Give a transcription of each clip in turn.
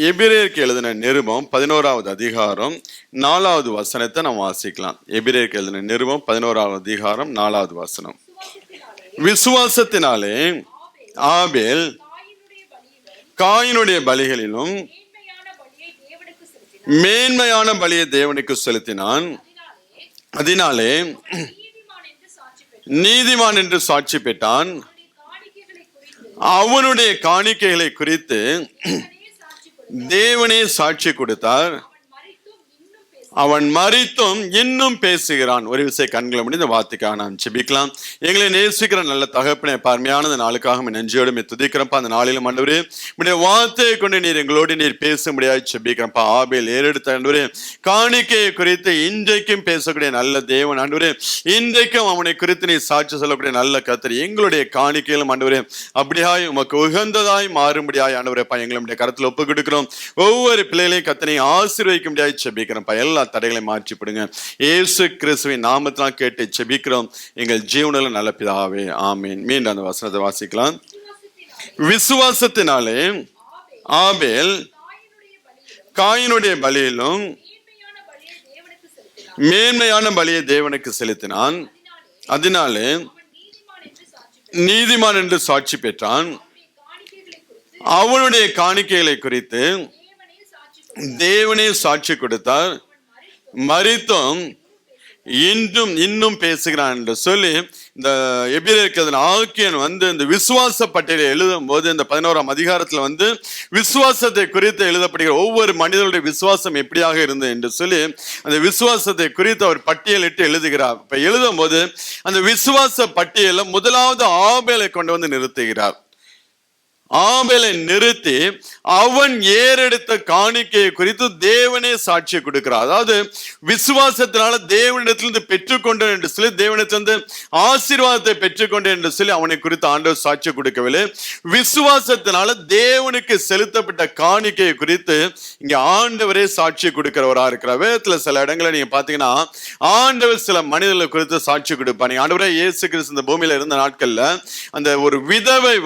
எபிரேயருக்கு எழுதின நிருபம் 11வது அதிகாரம் 4வது வசனத்தை நாம் வாசிக்கலாம். எபிரேயருக்கு எழுதின நிருபம் 11வது அதிகாரம் 4வது வசனம். விசுவாசத்தினாலே ஆபேல் காயினுடைய பலிகளிலும் மேன்மையான பலியை தேவனுக்கு செலுத்தினான். அதனாலே நீதிமான் என்று சாட்சி பெற்றான். அவனுடைய காணிக்கைகளை குறித்து தேவனே சாட்சி கொடுத்தார். அவன் மரித்தும் இன்னும் பேசுகிறான். ஒரு விஷயம் கண்களை முடி இந்த வார்த்தைக்காக நாம் ஜெபிக்கலாம். எங்களை நேசிக்கிற நல்ல தகப்பனே, பார்மையானது நாளுக்காக நெஞ்சோடு துதிக்கிறப்பா. அந்த நாளிலும் ஆண்டவரே உடைய வார்த்தையை கொண்டு நீர் எங்களோடு நீர் பேச முடியாது ஜெபிக்கிறப்பா. ஆபேல் ஏறெடுத்த ஆண்டவரே காணிக்கையை குறித்து இன்றைக்கும் பேசக்கூடிய நல்ல தேவன் ஆண்டவரே, இன்றைக்கும் அவனை குறித்து நீர் சாட்சி சொல்லக்கூடிய நல்ல கர்த்தர், எங்களுடைய காணிக்கையிலும் ஆண்டவரே அப்படியாய் உமக்கு உகந்ததாய் மாறும்படியாய் ஆண்டவரேப்பா எங்களுடைய கருத்தில் ஒப்பு கொடுக்கிறோம். ஒவ்வொரு பிள்ளைகளையும் கர்த்தனை ஆசீர்வதிக்க முடியாது ஜெபிக்கிறப்பா. எல்லா தடைகளை மாற்றிப்படுங்க. இயேசு கிறிஸ்துவின் நாமத்தினால் கேட்டு ஜெபிக்கிறோம் எங்கள் ஜீவனில் நல்ல பிதாவே, ஆமீன். மீண்டும் அந்த வசனத்தை வாசிக்கலாம். விசுவாசத்தினாலே ஆபேல் காயினுடைய பலியிலும் மேன்மையான பலியை தேவனுக்கு செலுத்தினான். அதனாலே நீதிமான் என்று சாட்சி பெற்றான். அவனுடைய காணிக்கைகளை குறித்து தேவனே சாட்சி கொடுத்தார். மரித்தும் இன்னும் பேசுகிறான் என்று சொல்லி இந்த எபிரேயருக்கு ஆக்கியன் இந்த விசுவாச பட்டியலை எழுதும் போது இந்த 11ஆம் அதிகாரத்துல விசுவாசத்தை குறித்து எழுதப்படுகிற ஒவ்வொரு மனிதனுடைய விசுவாசம் எப்படியாக இருந்தது என்று சொல்லி அந்த விசுவாசத்தை குறித்து அவர் பட்டியலிட்டு எழுதுகிறார். இப்ப எழுதும் போது அந்த விசுவாச பட்டியல முதலாவது ஆபேலை கொண்டு நிறுத்துகிறார். ஆபேலை நிறுத்தி அவன் ஏறெடுத்த காணிக்கையை குறித்து தேவனே சாட்சி கொடுக்கிறார். அதாவது விசுவாசத்தினால தேவனிடத்திலிருந்து பெற்றுக்கொண்டேன் என்று சொல்லி, தேவனிடத்திலிருந்து ஆசீர்வாதத்தை பெற்றுக்கொண்டேன் என்று சொல்லி அவனை குறித்து ஆண்டவர் சாட்சி கொடுக்கவில்லை. விசுவாசத்தினால தேவனுக்கு செலுத்தப்பட்ட காணிக்கையை குறித்து இங்க ஆண்டவரே சாட்சி கொடுக்கிறவரா இருக்கிறார். வேதத்துல சில இடங்களை நீங்க பாத்தீங்கன்னா ஆண்டவர் சில மனிதர்களை குறித்து சாட்சி கொடுப்பார். ஆண்டவரே இயேசு கிறிஸ்து இந்த பூமியில இருந்த நாட்கள்ல அந்த ஒரு விதவை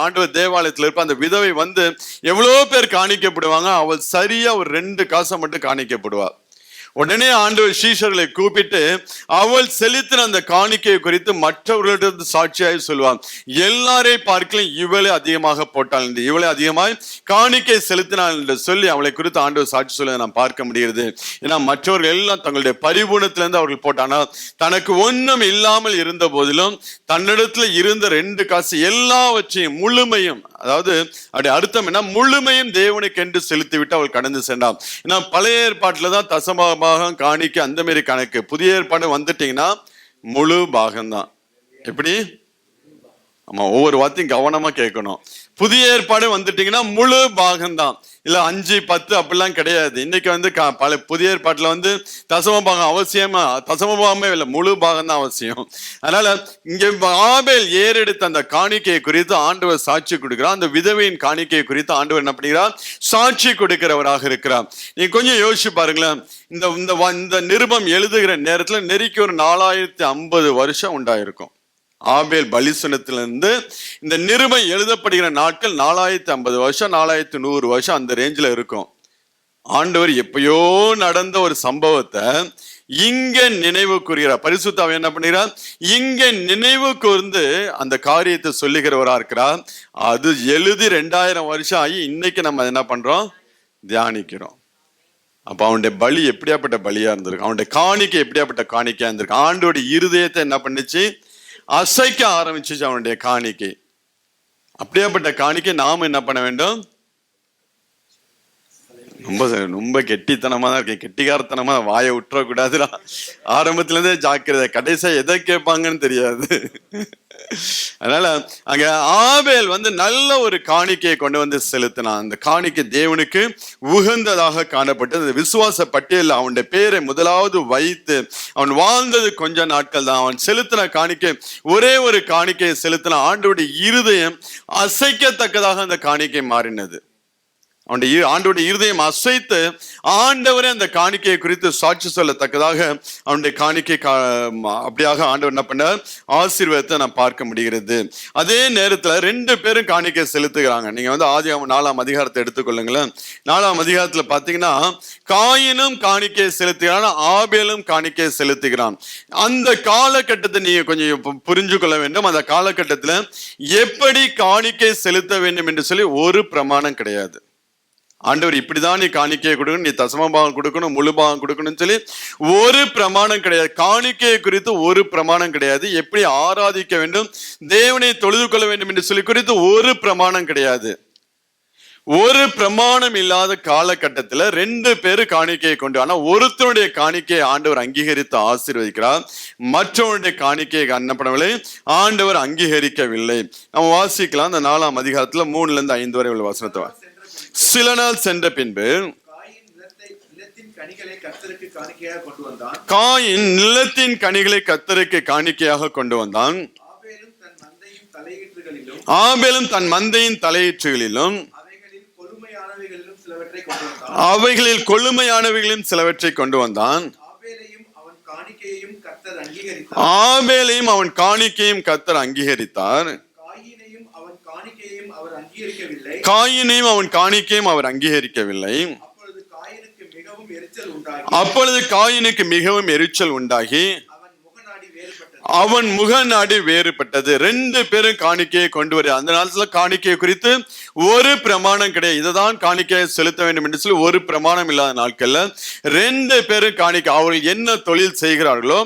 ஆண்டவர் தேவாலயத்தில் இருப்ப அந்த விதவை எவ்வளவு பேர் காணிக்கப்படுவாங்க, அவள் சரியா ஒரு 2 காசை மட்டும் காணிக்கப்படுவாள். உடனே ஆண்டவர் சீஷர்களை கூப்பிட்டு அவள் செலுத்தின அந்த காணிக்கையை குறித்து மற்றவர்களிடம் சாட்சியாய் சொல்லுவான். எல்லாரை பார்க்கலாம் இவளை அதிகமாக போட்டாள் என்று, இவளை அதிகமாய் காணிக்கை செலுத்தினாள் என்று சொல்லி அவளை குறித்து ஆண்டவர் சாட்சி சொல்ல நாம் பார்க்க முடிகிறது. ஏன்னா மற்றவர்கள் எல்லாம் தங்களுடைய பரிபூர்ணத்திலிருந்து அவர்கள் போட்டானா, தனக்கு ஒன்றும் இல்லாமல் இருந்த போதிலும் தன்னிடத்துல இருந்த 2 காசு எல்லாவற்றையும் முழுமையும், அதாவது அப்படி அர்த்தம் என்ன, முழுமையும் தேவனுக்கு என்று செலுத்திவிட்டு அவள் கடந்து சென்றான். ஏன்னா பழைய ஏற்பாட்டில் தான் தசமபாகம் காணிக்க அந்த மாதிரி கணக்கு. புதிய ஏற்பாடு வந்துட்டீங்கன்னா முழு பாகம்தான். எப்படி? ஆமா, ஒவ்வொரு வார்த்தையும் கவனமா கேட்கணும். புதிய ஏற்பாடு வந்துட்டீங்கன்னா முழு பாகம்தான். இல்ல 5, 10 அப்படிலாம் கிடையாது. இன்னைக்கு பல புதிய ஏற்பாட்டுல தசமபாகம் அவசியமா, தசமபாகமே இல்லை, முழு பாகம் தான் அவசியம். அதனால இங்க ஆபேல் ஏறெடுத்த அந்த காணிக்கையை குறித்து ஆண்டவர் சாட்சி கொடுக்கிறார். அந்த விதவையின் காணிக்கையை குறித்து ஆண்டவர் என்ன பண்ணுகிறார்? சாட்சி கொடுக்கிறவராக இருக்கிறார். நீங்க கொஞ்சம் யோசிச்சு பாருங்களேன். இந்த நிருபம் எழுதுகிற நேரத்துல நெருக்கி ஒரு 4050 வருஷம் உண்டாயிருக்கும். ஆபேல் பலிசனத்திலிருந்து இந்த நிருபம் எழுதப்படுகிற நாட்கள் 4050 வருஷம், 4100 வருஷம் அந்த ரேஞ்சில் இருக்கும். ஆண்டவர் எப்பயோ நடந்த ஒரு சம்பவத்தை இங்க நினைவு கூறுகிறார். பரிசுத்த ஆவியானவர் என்ன பண்ணுகிறார்? இங்க நினைவு கூர்ந்து அந்த காரியத்தை சொல்லுகிறவரா இருக்கிறார். அது எழுதி 2000 வருஷம் ஆகி இன்னைக்கு நம்ம என்ன பண்றோம்? தியானிக்கிறோம். அப்ப அவனுடைய பலி எப்படியாப்பட்ட பலியா இருந்திருக்கு, அவனுடைய காணிக்கை எப்படியாப்பட்ட காணிக்கையா இருந்திருக்கு. ஆண்டோடைய இருதயத்தை என்ன பண்ணிச்சு? அசைக்க ஆரம்பிச்சிச்சு அவனுடைய காணிக்கை. அப்படியாப்பட்ட காணிக்கை நாம என்ன பண்ண வேண்டும்? ரொம்ப கெட்டித்தனமா தான் இருக்கேன், கெட்டிக்காரத்தனமா வாயை விட்டுறக்கூடாதுடா. ஆரம்பத்துல இருந்தே ஜாக்கிரதை, கடைசியா எதை கேட்பாங்கன்னு தெரியாது. அதனால அங்க ஆபேல் நல்ல ஒரு காணிக்கையை கொண்டு செலுத்தினான். அந்த காணிக்கை தேவனுக்கு உகந்ததாக காணப்பட்டது. அந்த விசுவாச பட்டியல் அவனுடைய பேரை முதலாவது வைத்து அவன் வாழ்ந்தது கொஞ்ச நாட்கள் தான். அவன் செலுத்தின காணிக்கை ஒரே ஒரு காணிக்கையை செலுத்தின. ஆண்டவருடைய இருதயம் அசைக்கத்தக்கதாக அந்த காணிக்கை மாறினது. ஆண்டவருடைய இருதயம் அசைத்து ஆண்டவரே அந்த காணிக்கையை குறித்து சாட்சி சொல்லத்தக்கதாக அவனுடைய காணிக்கை அப்படியாக ஆண்டவர் என்ன பண்ணார், ஆசீர்வாதத்தை நான் பார்க்க முடிகிறது. அதே நேரத்துல 2 பேரும் காணிக்கை செலுத்துகிறாங்க. நீங்க ஆதியாகமம் 4ஆம் அதிகாரத்தை எடுத்துக்கொள்ளுங்களேன். 4ஆம் அதிகாரத்துல பாத்தீங்கன்னா காயினும் காணிக்கை செலுத்துகிறான், ஆபேலும் காணிக்கை செலுத்துகிறான். அந்த காலகட்டத்தை நீங்க கொஞ்சம் புரிஞ்சு கொள்ள வேண்டும். அந்த காலகட்டத்துல எப்படி காணிக்கை செலுத்த வேண்டும் என்று சொல்லி ஒரு பிரமாணம் கிடையாது. ஆண்டவர் இப்படிதான் நீ காணிக்கையை கொடுக்கணும், நீ தசமபாகம் கொடுக்கணும், முழு பாகம் கொடுக்கணும்னு சொல்லி ஒரு பிரமாணம் கிடையாது. காணிக்கையை குறித்து ஒரு பிரமாணம் கிடையாது. எப்படி ஆராதிக்க வேண்டும், தேவனை தொழுது கொள்ள வேண்டும் என்று சொல்லி குறித்து ஒரு பிரமாணம் கிடையாது. ஒரு பிரமாணம் இல்லாத காலகட்டத்தில் 2 பேரு காணிக்கையை கொண்டு, ஆனா ஒருத்தருடைய காணிக்கையை ஆண்டவர் அங்கீகரித்து ஆசீர்வதிக்கிறார், மற்றவருடைய காணிக்கையை அன்னப்படவில்லை, ஆண்டவர் அங்கீகரிக்கவில்லை. நம்ம வாசிக்கலாம் அந்த 4ஆம் அதிகாரத்துல 3லிருந்து 5 வரை உள்ள வசனத்தை. சில நாள் சென்ற பின்பு காயின் நிலத்தின் கனிகளை கர்த்தருக்கு காணிக்கையாக கொண்டு வந்தான். ஆபேலும் தன் மந்தையின் தலையீற்றுகளிலும் அவைகளில் கொழுமையானவைகளிலும் சிலவற்றை கொண்டு வந்தான். ஆபேலையும் அவன் காணிக்கையும் கர்த்தர் அங்கீகரித்தார். காயினையும் அவன் காணிக்கையும் அவர் அங்கீகரிக்கவில்லை. அப்பொழுது காயினுக்கு மிகவும் எரிச்சல் உண்டாகி அவன் முகநாடி வேறுபட்டது. 2 பேரும் காணிக்கையை கொண்டு வர. அந்த நாளத்துல காணிக்கையை குறித்து ஒரு பிரமாணம் கிடையாது. இதுதான் காணிக்கையை செலுத்த வேண்டும் என்று சொல்லி ஒரு பிரமாணம் இல்லாத நாட்கள்ல 2 பேரும் காணிக்கை, அவர்கள் என்ன தொழில் செய்கிறார்களோ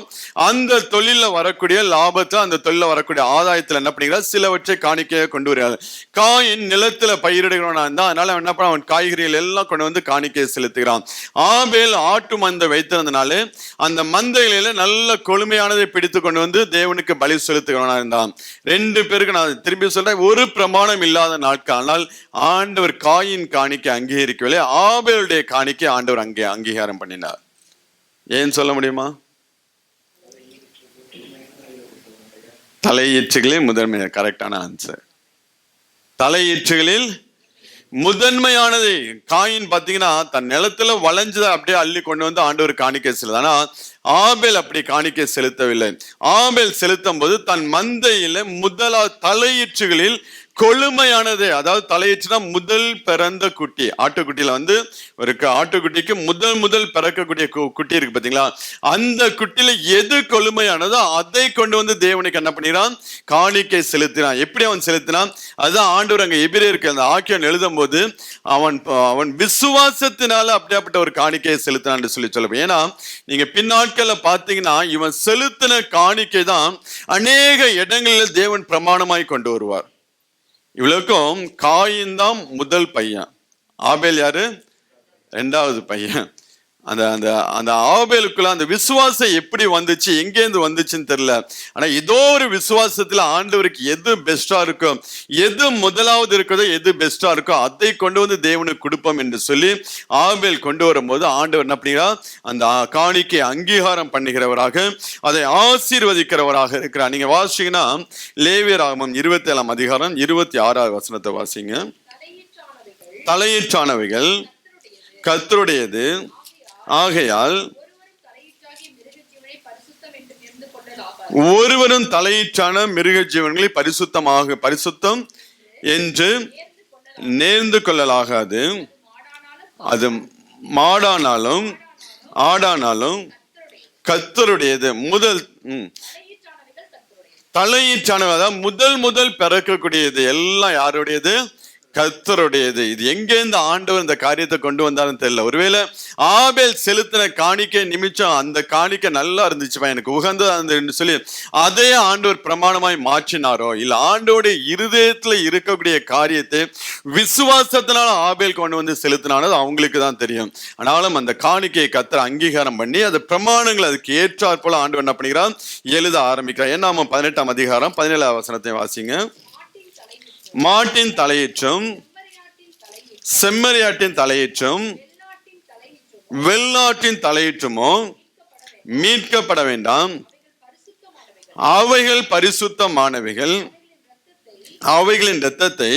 அந்த தொழில வரக்கூடிய லாபத்தை, அந்த தொழில வரக்கூடிய ஆதாயத்துல என்ன பண்ணுகிறார், சிலவற்றை காணிக்கையை கொண்டு வருகிறார். காயின் நிலத்துல பயிரிடுகிறவனா இருந்தா, அதனால என்ன பண்ண, அவன் காய்கறிகள் எல்லாம் கொண்டு வந்து காணிக்கையை செலுத்துகிறான். ஆபேல் ஆட்டு மந்தை வைத்திருந்தனாலே அந்த மந்தைகளில நல்ல கொழுமையானதை பிடித்து கொண்டு வந்து தேவனுக்கு பலி செலுத்துகிறவனா இருந்தான். 2 பேருக்கு நான் திரும்பி சொல்றேன், ஒரு பிரமாணம் இல்லாத நாட்கள். ஆனால் ஆண்டவர் காயின் காணிக்கை அங்கீகரிக்கவில்லை, ஆபேலுடைய காணிக்கை ஆண்டவர் அங்கீகாரம் பண்ணினார். ஏன் சொல்ல முடியுமா? தலையீற்றுகளில் முதன்மை. கரெக்டான ஆன்சர். தலையீற்றுகளில் முதன்மையானது. காயின் பாத்தீங்கன்னா தன் நிலத்துல வளைஞ்சதை அப்படியே அள்ளி கொண்டு வந்து ஆண்டவர் காணிக்கை செலுத்த. ஆனா ஆபேல் அப்படி காணிக்கை செலுத்தவில்லை. ஆபேல் செலுத்தும் போது தன் மந்தையில தலையீற்றுகளில் கொழுமையானது, அதாவது தலையீச்சுனா முதல் பிறந்த குட்டி, ஆட்டுக்குட்டியில ஒரு ஆட்டுக்குட்டிக்கு முதல் பிறக்கக்கூடிய குட்டி இருக்கு பாத்தீங்களா, அந்த குட்டியில எது கொழுமையானதோ அதை கொண்டு வந்து தேவனுக்கு என்ன பண்ணினான், காணிக்கை செலுத்தினான். எப்படி அவன் செலுத்தினான்? அதுதான் ஆண்டவர் அங்க எபிரேயருக்கு அந்த ஆக்கியோன் எழுதும் போது அவன் விசுவாசத்தினால அப்படியாப்பட்ட ஒரு காணிக்கையை செலுத்தினான் சொல்லி சொல்லுவோம். ஏன்னா நீங்க பின்னாட்கள்ல பாத்தீங்கன்னா இவன் செலுத்தின காணிக்கை தான் அநேக இடங்களில் தேவன் பிரமாணமாய் கொண்டு வருவார். இவ்வளவுக்கும் காயின் தான் முதல் பையன், ஆபேல் யாரு? 2வது பையன். அந்த ஆபேலுக்குள்ள அந்த விசுவாசம் எப்படி வந்துச்சு, எங்கேருந்து வந்துச்சுன்னு தெரியல. ஆனா ஏதோ ஒரு விசுவாசத்துல ஆண்டவருக்கு எது பெஸ்டா இருக்கோ, எது முதலாவது இருக்கிறதோ, எது பெஸ்டா இருக்கோ அதை கொண்டு வந்து தேவனுக்கு கொடுப்போம் என்று சொல்லி ஆபேல் கொண்டு வரும்போது ஆண்டவர் என்ன பண்ணுகிறார், அந்த காணிக்கை அங்கீகாரம் பண்ணுகிறவராக, அதை ஆசீர்வதிக்கிறவராக இருக்கிறார். நீங்க வாசிங்கன்னா லேவியராகமம் 27ஆம் அதிகாரம் 26வது வசனத்தை வாசிங்க. தலையீற்றானவைகள் கர்த்தருடையது, ஆகையால் ஒருவரும் தலையீற்றான மிருக ஜீவன்களை பரிசுத்தம் என்று நேர்ந்து கொள்ளலாகாது. அது மாடானாலும் ஆடானாலும் கர்த்தருடையது. முதல் தலையீற்றான முதல் பிறக்கக்கூடியது எல்லாம் யாருடையது? கர்த்தருடையது. இது எங்கேருந்து ஆண்டவர் இந்த காரியத்தை கொண்டு வந்தாருன்னு தெரியல. ஒருவேளை ஆபேல் செலுத்தின காணிக்கை நிமிச்சம் அந்த காணிக்கை நல்லா இருந்துச்சுப்பா, எனக்கு உகந்ததா இருந்துன்னு சொல்லி அதே ஆண்டவர் பிரமாணமாய் மாற்றினாரோ, இல்ல ஆண்டோடைய இருதயத்துல இருக்கக்கூடிய காரியத்தை விசுவாசத்தினால ஆபேல் கொண்டு வந்து செலுத்தினானோ அவங்களுக்கு தான் தெரியும். ஆனாலும் அந்த காணிக்கையை கர்த்தர் அங்கீகாரம் பண்ணி அந்த பிரமாணங்கள் அதுக்கு ஏற்றாற் போல ஆண்டவர் என்ன பண்ணுகிறார், எழுத ஆரம்பிக்கிறார். என்னாகமம் 18ஆம் அதிகாரம் 17வது வசனத்தை வாசிங்க. மாட்டின் தலையீற்றும் செம்மறியாட்டின் தலையீற்றும் வெள்ளாட்டின் தலையீற்றுமோ மீட்கப்பட வேண்டாம். அவைகள் பரிசுத்தமானவைகள். அவைகளின் இரத்தத்தை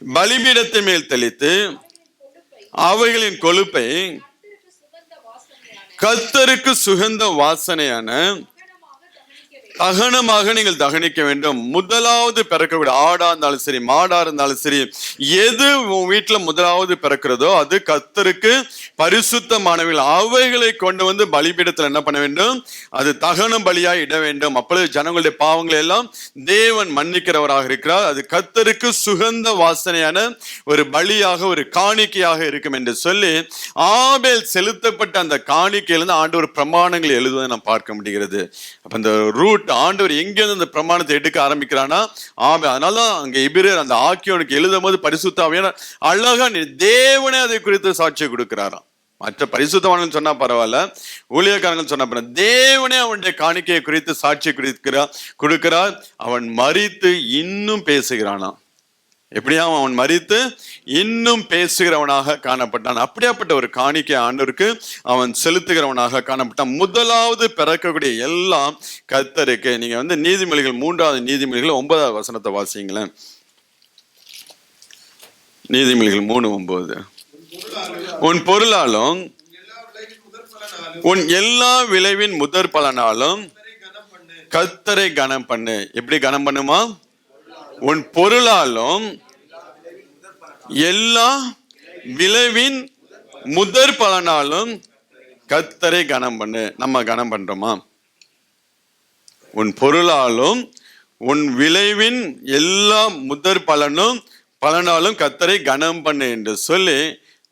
பலிபீடத்தின் மேல் தெளித்து அவைகளின் கொழுப்பை கர்த்தருக்கு சுகந்த வாசனையான தகனமாக நீங்கள் தகனிக்க வேண்டும். முதலாவது பிறக்கக்கூடிய ஆடா இருந்தாலும் சரி, மாடா இருந்தாலும் சரி, எது உன் வீட்டுல முதலாவது பிறக்கிறதோ அது கர்த்தருக்கு பரிசுத்தமானவைகள். அவைகளை கொண்டு வந்து பலிபீடத்துல என்ன பண்ண வேண்டும்? அது தகன பலியா இட வேண்டும். அப்பொழுது ஜனங்களுடைய பாவங்களை எல்லாம் தேவன் மன்னிக்கிறவராக இருக்கிறார். அது கர்த்தருக்கு சுகந்த வாசனையான ஒரு பலியாக, ஒரு காணிக்கையாக இருக்கும் என்று சொல்லி ஆபேல் செலுத்தப்பட்ட அந்த காணிக்கையிலிருந்து ஆண்டவர் பிரமாணங்களை எழுதுவதை நாம் பார்க்க முடிகிறது. அப்ப அந்த ரூட் ஆண்டவர் எங்கிருந்து அந்த பிரமாணத்தை எடுக்க ஆரம்பிக்கிறானா அதனால அங்க எபிரேயர் அந்த ஆக்கியோனுக்கு எழுதும் போது பரிசுத்த ஆவியானவர் அழகா தேவனே அதை குறித்து சாட்சியை கொடுக்கிறாராம். மற்ற பரிசுத்தவான்கள் சொன்னா பரவாயில்ல, ஊழியக்காரங்கள் சொன்னா பரவாயில்ல, தேவனே அவனுடைய காணிக்கையை குறித்து சாட்சியை கொடுக்கிறார். அவன் மரித்து இன்னும் பேசுகிறானா. எப்படியா அவன் மரித்து இன்னும் பேசுகிறவனாக காணப்பட்டான். அப்படியாப்பட்ட ஒரு காணிக்கை ஆண்டவருக்கு அவன் செலுத்துகிறவனாக காணப்பட்டான். முதலாவது பிறக்கக்கூடிய எல்லாம் கர்த்தருக்கு. நீங்க நீதிமொழிகள் 3வது நீதிமொழிகள் 9வது வசனத்தை வாசிங்களேன். நீதிமொழிகள் 3:9. உன் பொருளாலும் உன் எல்லா விளைவின் முதற் பலனாலும் கர்த்தரை கனம் பண்ணு. எப்படி கனம் பண்ணுமா? உன் பொருளாலும் எல்லா விளைவின் முதற் பலனாலும் கர்த்தரை கனம் பண்ணு. நம்ம கனம் பண்றோமா? உன் பொருளாலும் உன் விளைவின் எல்லா முதற் பலனாலும் கர்த்தரை கனம் பண்ணு என்று சொல்லி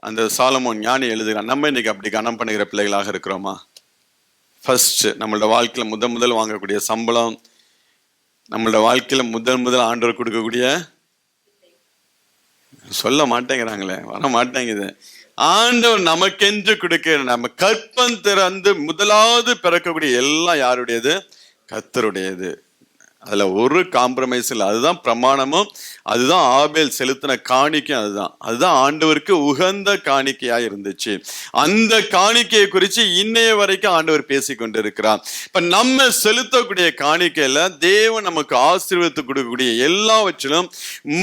அந்த சாலமோன் ஞானி எழுதுகிறான். நம்ம இன்னைக்கு அப்படி கனம் பண்ணுகிற பிள்ளைகளாக இருக்கிறோமா? ஃபர்ஸ்ட் நம்மளோட வாழ்க்கையில முதல் வாங்கக்கூடிய சம்பளம், நம்மளோட வாழ்க்கையில முதல் ஆண்டவர் கொடுக்கக்கூடிய, சொல்ல மாட்டேங்கிறாங்களே, வர மாட்டேங்குது, ஆண்டவர் நமக்கென்று கொடுக்கிற, நம்ம கற்பம் திறந்து முதலாவது பிறக்கக்கூடிய எல்லாம் யாருடையது? கர்த்தருடையது. அதுல ஒரு காம்ப்ரமைஸ் இல்லை. அதுதான் பிரமாணமும், அதுதான் ஆபேல் செலுத்தின காணிக்கையும். அதுதான் ஆண்டவருக்கு உகந்த காணிக்கையா இருந்துச்சு. அந்த காணிக்கையை குறித்து இன்னைய வரைக்கும் ஆண்டவர் பேசி கொண்டிருக்கிறார். இப்ப நம்ம செலுத்தக்கூடிய காணிக்கையில தேவன் நமக்கு ஆசீர்வதித்து கொடுக்கக்கூடிய எல்லாவற்றிலும்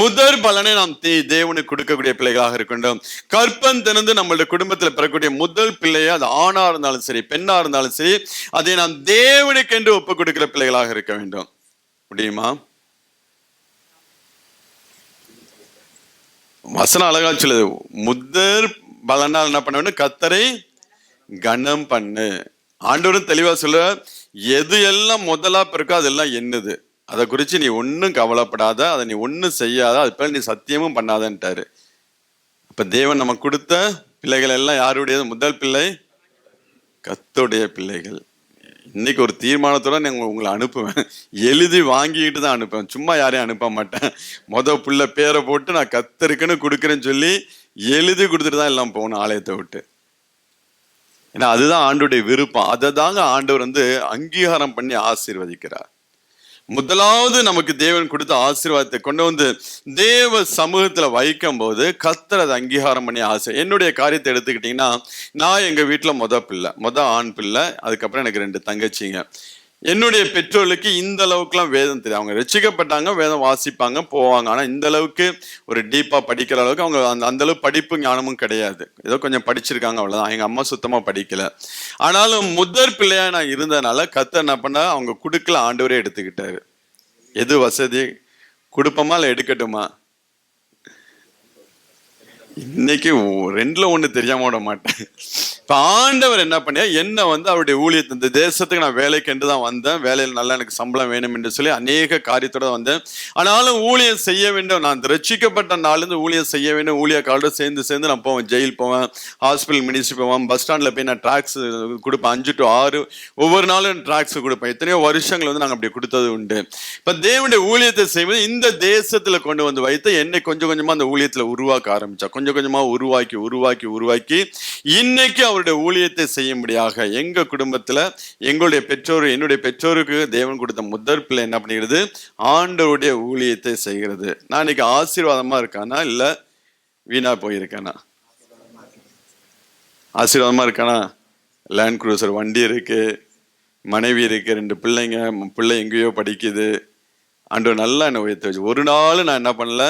முதற் பலனை நாம் தேவனுக்கு கொடுக்கக்கூடிய பிள்ளைகளாக இருக்கின்றோம். கற்பம் திறந்து நம்மளுடைய குடும்பத்தில் பெறக்கூடிய முதல் பிள்ளையை, அது ஆணா இருந்தாலும் சரி பெண்ணா இருந்தாலும் சரி, அதை நாம் தேவனுக்கு என்று ஒப்புக் கொடுக்கிற பிள்ளைகளாக இருக்க வேண்டும். முடியுமா? வசனம் அழகா சொல்லுது, முதற் பலனால் என்ன பண்ண வேண்டும்? கர்த்தரை கனம் பண்ணு. ஆண்டவரும் தெளிவா சொல்ல, எது எல்லாம் முதலா பிறக்கோ அதெல்லாம் என்னது, அதை குறித்து நீ ஒன்னும் கவலைப்படாத, அதை நீ ஒன்னும் செய்யாத, அது பேர் நீ சத்தியமும் பண்ணாதன்ட்டாரு. அப்ப தேவன் நமக்கு கொடுத்த பிள்ளைகள் எல்லாம் யாருடையது? முதல் பிள்ளை கர்த்தருடைய பிள்ளைகள். இன்னைக்கு ஒரு தீர்மானத்தோட நான் உங்களை அனுப்புவேன். எழுதி வாங்கிக்கிட்டு தான் அனுப்புவேன், சும்மா யாரையும் அனுப்ப மாட்டேன். புள்ள பேரை போட்டு நான் கர்த்தருக்குன்னு கொடுக்குறேன்னு சொல்லி எழுதி கொடுத்துட்டு தான் எல்லாம் போகணும் ஆலயத்தை விட்டு. ஏன்னா அதுதான் ஆண்டவருடைய விருப்பம். அதை தாங்க ஆண்டவர் அங்கீகாரம் பண்ணி ஆசீர்வதிக்கிறார். முதலாவது நமக்கு தேவன் கொடுத்த ஆசீர்வாதத்தை கொண்டு வந்து தேவ சமூகத்துல வைக்கும் போது கர்த்தர் அதை அங்கீகாரம் பண்ணி என்னுடைய காரியத்தை எடுத்துக்கிட்டீங்கன்னா, நான் எங்க வீட்டுல முத ஆண் பிள்ளை, அதுக்கப்புறம் எனக்கு 2 தங்கச்சிங்க. என்னுடைய பெற்றோர்களுக்கு இந்த அளவுக்குலாம் வேதம் தெரியும். அவங்க ரட்சிக்கப்பட்டாங்க, வேதம் வாசிப்பாங்க, போவாங்க. ஆனா இந்த அளவுக்கு ஒரு டீப்பா படிக்கிற அளவுக்கு அவங்க அந்த அளவு படிப்பு ஞானமும் கிடையாது. ஏதோ கொஞ்சம் படிச்சிருக்காங்க, அவ்வளவுதான். எங்க அம்மா சுத்தமா படிக்கல. ஆனாலும் முதற் பிள்ளையா நான் இருந்ததுனால கர்த்தர் என்ன பண்ண, அவங்க கொடுக்கல, ஆண்டவரே எடுத்துக்கிட்டாரு. எது வசதி, கொடுப்போமா இல்லை எடுக்கட்டுமா? இன்னைக்கு 2ல 1 தெரியாம விட மாட்டேன். இப்ப ஆண்டவர் என்ன பண்ணியா, என்ன அவருடைய ஊழியத்தை, இந்த தேசத்துக்கு நான் வேலைக்கு என்று தான் வந்தேன். வேலையில் நல்லா எனக்கு சம்பளம் வேணும் என்று சொல்லி அநேக காரியத்தோட வந்தேன். ஆனாலும் ஊழியம் செய்ய வேண்டும். நான் ரட்சிக்கப்பட்ட நாளிலிருந்து ஊழியம் செய்ய வேண்டும். ஊழியக்காரோட சேர்ந்து நான் போவேன். ஜெயில் போவேன், ஹாஸ்பிட்டல் மினிஸ்ட்ரி போவேன், பஸ் ஸ்டாண்ட்ல போய் நான் ட்ராக்ஸ் கொடுப்பேன். 5 to 6 ஒவ்வொரு நாளும் ட்ராக்ஸ் கொடுப்பேன். எத்தனையோ வருஷங்கள் நாங்கள் அப்படி கொடுத்தது உண்டு. இப்ப தேவனுடைய ஊழியத்தை செய்வது இந்த தேசத்துல கொண்டு வந்து வைத்து என்னை கொஞ்சம் கொஞ்சமா அந்த ஊழியத்துல உருவாக்க ஆரம்பிச்சா. கொஞ்சம் கொஞ்சமா உருவாக்கி இன்னைக்கு அவருடைய ஊழியத்தை செய்யும்படியாக எங்க குடும்பத்துல எங்களுடைய பெற்றோர், என்னுடைய பெற்றோருக்கு தேவன் கொடுத்த முதற் பிள்ளை என்ன பண்ணுகிறது? ஆண்டவருடைய ஊழியத்தை செய்கிறது. நான் இன்னைக்கு ஆசீர்வாதமா இருக்கானா இல்ல வீணா போயிருக்கானா? ஆசீர்வாதமா இருக்கானா? லேண்ட் குரூசர் வண்டி இருக்கு, மனைவி இருக்கு, 2 பிள்ளைங்க, பிள்ளை எங்கேயோ படிக்குது. ஆண்டவர் நல்லா என்ன உயர்த்தி வச்சு. ஒரு நாள் நான் என்ன பண்ணல,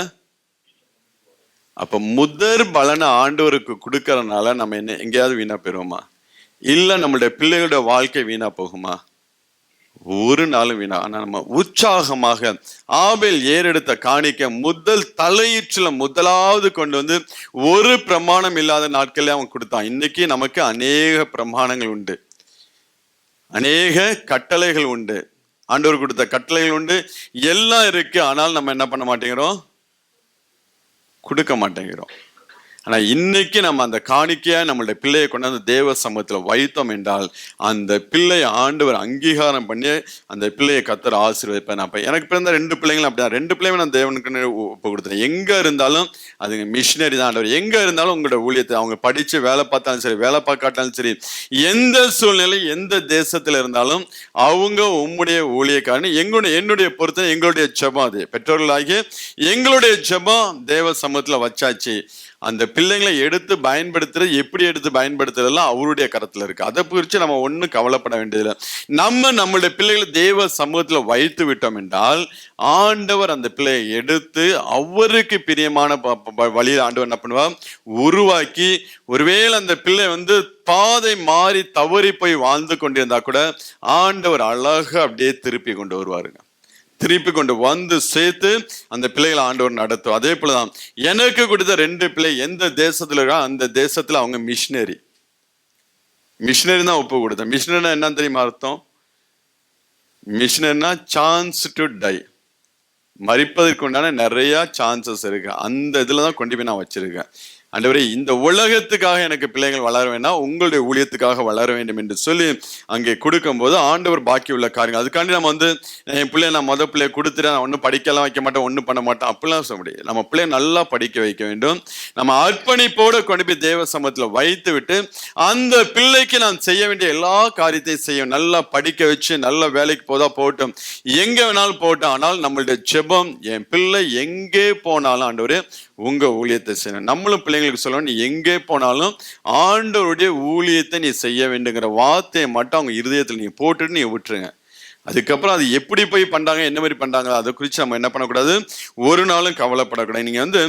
அப்ப முதற் பலனை ஆண்டவருக்கு கொடுக்கறதுனால நம்ம என்ன எங்கேயாவது வீணா போயிருவோமா? இல்ல நம்மளுடைய பிள்ளைகளோட வாழ்க்கை வீணா போகுமா? ஒரு நாளும் வீணா. ஆனா நம்ம உற்சாகமாக ஆபேல் ஏறெடுத்த காணிக்க முதல் தலையீற்றுல முதலாவது கொண்டு வந்து ஒரு பிரமாணம் இல்லாத நாட்களே அவன் கொடுத்தான். இன்னைக்கு நமக்கு அநேக பிரமாணங்கள் உண்டு, அநேக கட்டளைகள் உண்டு, ஆண்டவர் கொடுத்த கட்டளைகள் உண்டு, எல்லாம் இருக்கு. ஆனால் நம்ம என்ன பண்ண மாட்டேங்கிறோம்? கொடுக்க மாட்டேங்கிறோம். ஆனா இன்னைக்கு நம்ம அந்த காணிக்கையா நம்மளுடைய பிள்ளையை கொண்டாந்து தேவ சமூகத்துல வைத்தோம் என்றால் அந்த பிள்ளையை ஆண்டவர் அங்கீகாரம் பண்ணி அந்த பிள்ளையை கர்த்தர் ஆசீர்வதிப்பார். அப்ப எனக்கு பிறந்த 2 பிள்ளைங்களும் அப்படிதான். 2 பிள்ளைங்க நான் தேவனுக்கு ஒப்பு கொடுத்தேன். எங்க இருந்தாலும் அதுங்க மிஷினரி தான். ஆண்டவர் எங்க இருந்தாலும் உங்களோட ஊழியத்தை அவங்க படிச்சு வேலை பார்த்தாலும் சரி, வேலை பார்க்காட்டாலும் சரி, எந்த சூழ்நிலை எந்த தேசத்துல இருந்தாலும் அவங்க உம்முடைய ஊழியக்காரன். என்னுடைய பொறுத்த எங்களுடைய ஜெபம் அது. பெற்றோர்களாகிய எங்களுடைய ஜெபம் தேவ சமூகத்துல வச்சாச்சு. அந்த பிள்ளைங்களை எடுத்து பயன்படுத்துறது, எப்படி எடுத்து பயன்படுத்துறதெல்லாம் அவருடைய கரத்துல இருக்கு. அதை குறித்து நம்ம ஒன்றும் கவலைப்பட வேண்டியதில்லை. நம்மளுடைய பிள்ளைகளை தேவ சமூகத்துல வைத்து விட்டோம் என்றால் ஆண்டவர் அந்த பிள்ளையை எடுத்து அவருக்கு பிரியமான வழியில் ஆண்டவர் என்ன பண்ணுவார்? உருவாக்கி, ஒருவேளை அந்த பிள்ளை பாதை மாறி தவறி போய் வாழ்ந்து கொண்டிருந்தா கூட ஆண்டவர் அழகா அப்படியே திருப்பி கொண்டு வருவாருங்க. திருப்பி கொண்டு வந்து சேர்த்து அந்த பிள்ளைகளை ஆண்டவர் நடத்தும். அதே போலதான் எனக்கு கொடுத்த 2 பிள்ளை எந்த தேசத்துல இருக்கா அந்த தேசத்துல அவங்க மிஷினரி தான் ஒப்பு கொடுத்தேன். மிஷினரினா என்ன தெரியுமா அர்த்தம்? மிஷினரினா சான்ஸ் டு டை, மரிப்பதற்கு உண்டான நிறைய சான்சஸ் இருக்கு. அந்த இதுலதான் கொண்டு போய் நான் வச்சிருக்கேன். ஆண்டவரே, இந்த உலகத்துக்காக எனக்கு பிள்ளைகள் வளர வேண்டாம், உங்களுடைய ஊழியத்துக்காக வளர வேண்டும் என்று சொல்லி அங்கே கொடுக்கும் போது ஆண்டவர் பாக்கி உள்ள காரியங்கள். அதுக்காண்டி நம்ம என் பிள்ளைய நான் பிள்ளைய கொடுத்துட்டேன், நான் ஒன்றும் படிக்கலாம் வைக்க மாட்டேன், ஒன்றும் பண்ண மாட்டேன் அப்படிலாம் சொல்ல முடியாது. நம்ம பிள்ளைய நல்லா படிக்க வைக்க வேண்டும். நம்ம அர்ப்பணிப்போடு கொண்டு போய் தேவ சமூகத்துல வைத்து விட்டு அந்த பிள்ளைக்கு நான் செய்ய வேண்டிய எல்லா காரியத்தையும் செய்யும். நல்லா படிக்க வச்சு நல்ல வேலைக்கு போகட்டும், எங்க வேணாலும் போகட்டும். ஆனால் நம்மளுடைய ஜெபம், என் பிள்ளை எங்கே போனாலும் ஆண்டவரே உங்க ஊழியத்தை செய்யணும். நம்மளும் பிள்ளைங்களுக்கு சொல்லணும், நீ எங்கே போனாலும் ஆண்டவருடைய ஊழியத்தை நீ செய்ய வேண்டுங்கிற வார்த்தையை மட்டும் அவங்க இருதயத்தில் நீங்க போட்டுட்டு நீ விட்டுருங்க. அதுக்கப்புறம் அது எப்படி போய் பண்றாங்க, என்ன மாதிரி பண்றாங்க, அதை குறித்து நம்ம என்ன பண்ணக்கூடாது? ஒரு நாளும் கவலைப்படக்கூடாது. நீங்க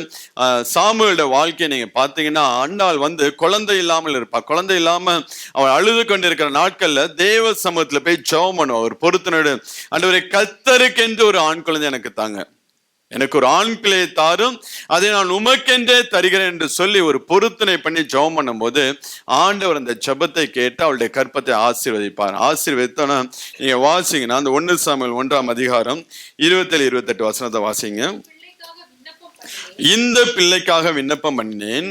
சாமுவேலோட வாழ்க்கையை நீங்க பாத்தீங்கன்னா, அன்னாள் குழந்தை இல்லாமல் இருப்பா. குழந்தை இல்லாம அவள் அழுது கொண்டு இருக்கிற நாட்கள்ல தேவ சமூகத்துல போய் ஜெபம் பண்ணுவா. ஒரு பொருத்தனோடு, ஆண்டவரே கர்த்தருக்கென்று ஒரு ஆண் குழந்தை எனக்கு தாங்க, எனக்கு ஒரு ஆண் பிள்ளையை தாரும், அதை நான் உமக்கென்றே தருகிறேன் என்று சொல்லி ஒரு பொருத்தனை பண்ணி ஜெபம் பண்ணும் போது ஆண்டவர் அந்த ஜெபத்தை கேட்டு அவளுடைய கற்பத்தை ஆசீர்வதிப்பார். ஆசீர்வதித்தோன்னா நீங்க வாசிங்கன்னா அந்த 1 சாமுவேல் 1ஆம் அதிகாரம் 27-28 வசனத்தை வாசிங்க. இந்த பிள்ளைக்காக விண்ணப்பம் பண்ணேன்,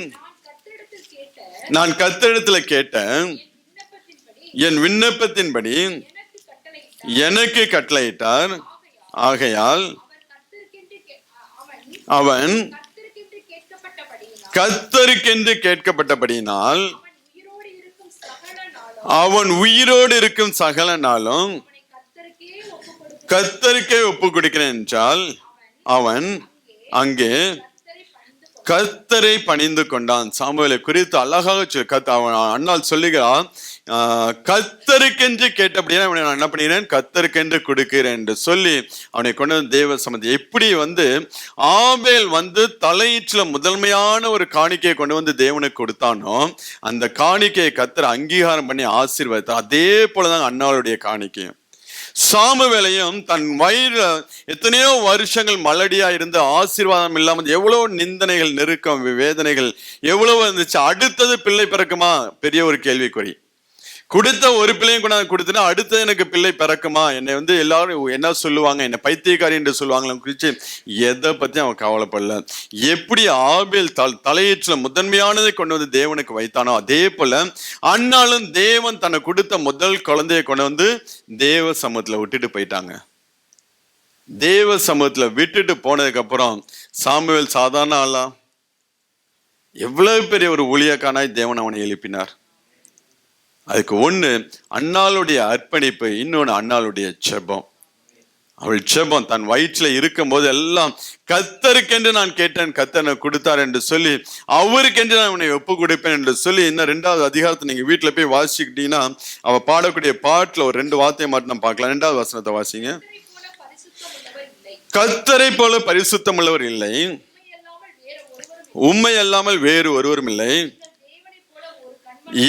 நான் கர்த்தரிடத்துல கேட்டேன், என் விண்ணப்பத்தின்படி எனக்கு கட்டளையிட்டார். ஆகையால் அவன் கர்த்தருக்கென்று கேட்கப்பட்டபடியினால் அவன் உயிரோடு இருக்கும் சகல நாளும் கர்த்தருக்கே ஒப்பு கொடுக்கிறேன் என்றால் அவன் அங்கே கர்த்தரை பணிந்து கொண்டான். சாமுவேலை குறித்து அழகாக அவன் அண்ணால் சொல்லுகிறான், கர்த்தருக்கென்று கேட்டபடியா அவனை நான் என்ன பண்ணிக்கிறேன்? கர்த்தருக்கென்று கொடுக்கிறேன் என்று சொல்லி அவனை கொண்டு வந்து தேவ சமூகத்தை எப்படி ஆபேல் தலையீற்றுல முதன்மையான ஒரு காணிக்கையை கொண்டு வந்து தேவனுக்கு கொடுத்தானோ அந்த காணிக்கையை கர்த்தர் அங்கீகாரம் பண்ணி ஆசீர்வதித்தார். அதே போலதான் அண்ணாளுடைய காணிக்கையும். சாமுவேலையும் தன் வயிறு எத்தனையோ வருஷங்கள் மலடியா இருந்து ஆசீர்வாதம் இல்லாமல் எவ்வளவு நிந்தனைகள், நெருக்கம், வேதனைகள் எவ்வளவு இருந்துச்சு. அடுத்தது பிள்ளை பிறக்குமா? பெரிய ஒரு கேள்விக்குறி. கொடுத்த ஒரு பிள்ளையும் கொண்டாந்து கொடுத்துனா அடுத்தது எனக்கு பிள்ளை பிறக்குமா? என்னை எல்லாரும் என்ன சொல்லுவாங்க, என்ன பைத்தியக்காரி என்று சொல்லுவாங்களா குறித்து எதை பத்தி அவன் கவலைப்படல. எப்படி ஆபேல் தலையீற்றுல முதன்மையானதை கொண்டு வந்து தேவனுக்கு வைத்தானோ அதே போல அண்ணாலும் தேவன் தனக்கு கொடுத்த முதல் குழந்தையை கொண்டு வந்து தேவ சமூகத்துல விட்டுட்டு போயிட்டாங்க. தேவ சமூகத்துல விட்டுட்டு போனதுக்கு அப்புறம் சாமுவேல் சாதாரண ஆளா? எவ்வளவு பெரிய ஒரு ஊழியக்கானாய் தேவன் அவனை எழுப்பினார். அதுக்கு ஒண்ணு அண்ணாளுடைய அர்ப்பணிப்பு, இன்னொன்னு அண்ணாளுடைய ஜெபம். அவள் ஜெபம் தன் வயிற்றுல இருக்கும் போது எல்லாம் கர்த்தருக்கென்று நான் கேட்டேன், கர்த்தர் எனக்கு கொடுத்தார் என்று சொல்லி, அவருக்கென்று நான் உன்னை ஒப்பு கொடுப்பேன் என்று சொல்லி. இன்னும் 2வது அதிகாரத்தை நீங்க வீட்டுல போய் வாசிக்கிட்டீங்கன்னா அவ பாடக்கூடிய பாட்டுல ஒரு 2 வார்த்தையை மட்டும் நம்ம பார்க்கலாம். 2வது வசனத்தை வாசிங்க. கர்த்தரை போல பரிசுத்தம் உள்ளவர் இல்லை, உம்மை அல்லாமல் வேறு ஒருவரும் இல்லை,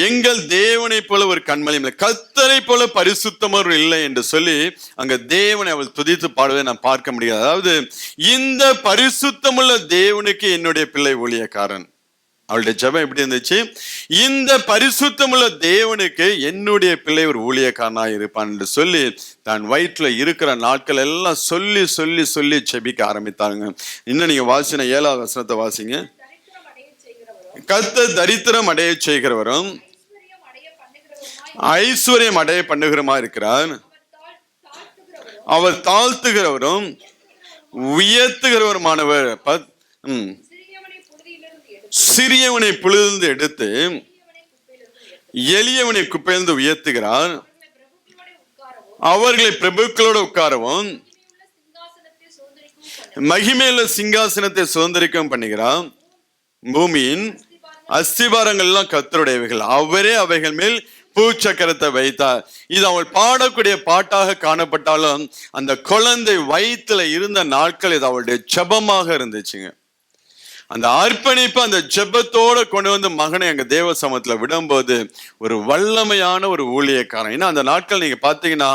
எங்கள் தேவனை போல ஒரு கண்மலை இல்லை, கர்த்தரை போல பரிசுத்தமர் இல்லை என்று சொல்லி அங்க தேவனை அவள் துதித்து பாடுவதை நான் பார்க்க முடியாது. அதாவது இந்த பரிசுத்தமுள்ள தேவனுக்கு என்னுடைய பிள்ளை ஊழியக்காரன். அவளுடைய ஜெபம் எப்படி இருந்துச்சு? இந்த பரிசுத்தமுள்ள தேவனுக்கு என்னுடைய பிள்ளை ஒரு ஊழியக்காரனாக இருப்பான் என்று சொல்லி தான் வயிற்றுல இருக்கிற நாட்கள் எல்லாம் சொல்லி சொல்லி சொல்லி செபிக்க ஆரம்பித்தாங்க. இன்னும் நீங்க வாசின 7வது வசனத்தை வாசிங்க. கர்த்தர் தரித்திரம் அடைய செய்கிறவரும் ஐஸ்வர்யம் அடைய பண்ணுகிறமா இருக்கிறார், அவர் தாழ்த்துகிறவரும் உயர்த்துகிறவருமானவர். சிறியவனை புழுதிலிருந்து எடுத்து எளியவனை குப்பையிலிருந்து உயர்த்துகிறார், அவர்களை பிரபுக்களோடு உட்காரவும் மகிமையுள்ள சிங்காசனத்தை சுதந்திரிக்கவும் பண்ணுகிறார். பூமியின் அஸ்திபாரங்கள் எல்லாம் கர்த்தருடையவைகள், அவரே அவைகள் மேல் பூச்சக்கரத்தை வைத்தார். இது அவள் பாடக்கூடிய பாட்டாக காணப்பட்டாலும் அந்த குழந்தை வயிற்றுல இருந்த நாட்கள் இது அவளுடைய ஜெபமாக இருந்துச்சுங்க. அந்த அர்ப்பணிப்பு அந்த ஜெபத்தோட கொண்டு வந்து மகனை அங்க தேவ சமூகத்துல விடும்போது ஒரு வல்லமையான ஒரு ஊழியக்காரன். ஏன்னா அந்த நாட்கள் நீங்க பாத்தீங்கன்னா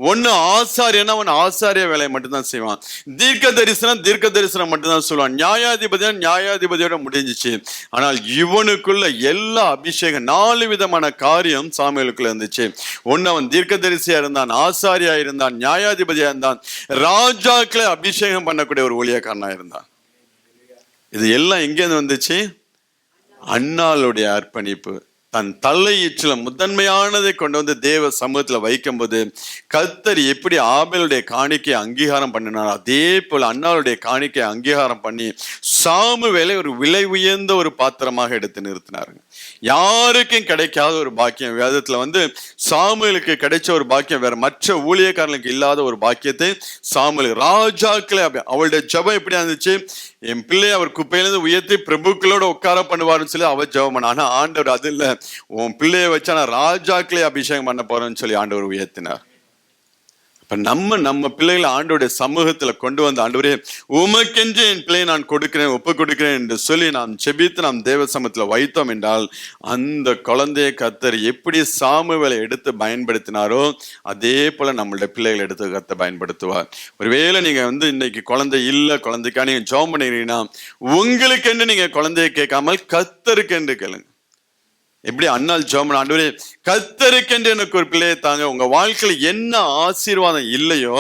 ஒண்ணு ஆசாரியனா அவன் ஆசாரிய வேலையை மட்டும்தான் செய்வான், தீர்க்க தரிசனம் மட்டும்தான் சொல்லுவான், நியாயாதிபதியோட முடிஞ்சிச்சு. ஆனால் இவனுக்குள்ள எல்லா அபிஷேகம் 4 விதமான காரியம் சாமுவேலுக்குள்ள இருந்துச்சு. ஒன்னு அவன் தீர்க்க தரிசியா இருந்தான், ஆசாரியா இருந்தான், நியாயாதிபதியா இருந்தான், ராஜாக்களை அபிஷேகம் பண்ணக்கூடிய ஒரு ஊழியக்காரனா இருந்தான். இது எல்லாம் எங்கேருந்து வந்துச்சு? அன்னாளுடைய அர்ப்பணிப்பு. தன் தலையீச்சில முதன்மையானதை கொண்டு வந்து தேவ சமூகத்துல வைக்கும் போது கர்த்தர் எப்படி ஆபேலுடைய காணிக்கை அங்கீகாரம் பண்ணினார், அதே போல அன்னாளுடைய காணிக்கை அங்கீகாரம் பண்ணி சாமுவேலை ஒரு விலை உயர்ந்த ஒரு பாத்திரமாக எடுத்து நிறுத்தினாருங்க. யாருக்கும் கிடைக்காத ஒரு பாக்கியம். வேதத்துல வந்து சாமுவேலுக்கு கிடைச்ச ஒரு பாக்கியம் வேற மற்ற ஊழியக்காரர்களுக்கு இல்லாத ஒரு பாக்கியத்தை சாமுவேல் ராஜாக்களே அவளுடைய ஜெபம் எப்படி இருந்துச்சு? என் பிள்ளை அவர் குப்பையிலிருந்து உயர்த்தி பிரபுக்களோட உட்கார பண்ணுவாருன்னு சொல்லி அவர் ஜெபம் பண்ண. ஆனா ஆண்டவர் அது இல்ல, உன் பிள்ளைய வச்சா நான் ராஜாக்களே அபிஷேகம் பண்ண போறேன்னு சொல்லி ஆண்டவர் உயர்த்தினார். இப்ப நம்ம பிள்ளைகளை ஆண்டவருடைய சமூகத்துல கொண்டு வந்து ஆண்டவரே உமக்கென்று என் பிள்ளையை நான் கொடுக்கிறேன், ஒப்பு கொடுக்கிறேன் என்று சொல்லி நாம் செபித்து நாம் தேவ சமூகத்துல வைத்தோம் என்றால் அந்த குழந்தையை கர்த்தர் எப்படி சாமுவேலை எடுத்து பயன்படுத்தினாரோ அதே போல நம்மளுடைய பிள்ளைகளை எடுத்து கர்த்தர் பயன்படுத்துவார். ஒருவேளை நீங்க வந்து இன்னைக்கு குழந்தை இல்ல, குழந்தைக்கா நீங்க ஜெபம் பண்ணிக்கிறீங்கன்னா உங்களுக்கென்று நீங்க குழந்தையை கேட்காமல் கர்த்தருக்கென்று கேளுங்க. எப்படி அண்ணால் ஜெபம், ஆண்டவரே கர்த்தருக்கென்று எனக்கு ஒரு பிள்ளையை தாங்க, உங்க வாழ்க்கையில என்ன ஆசீர்வாதம் இல்லையோ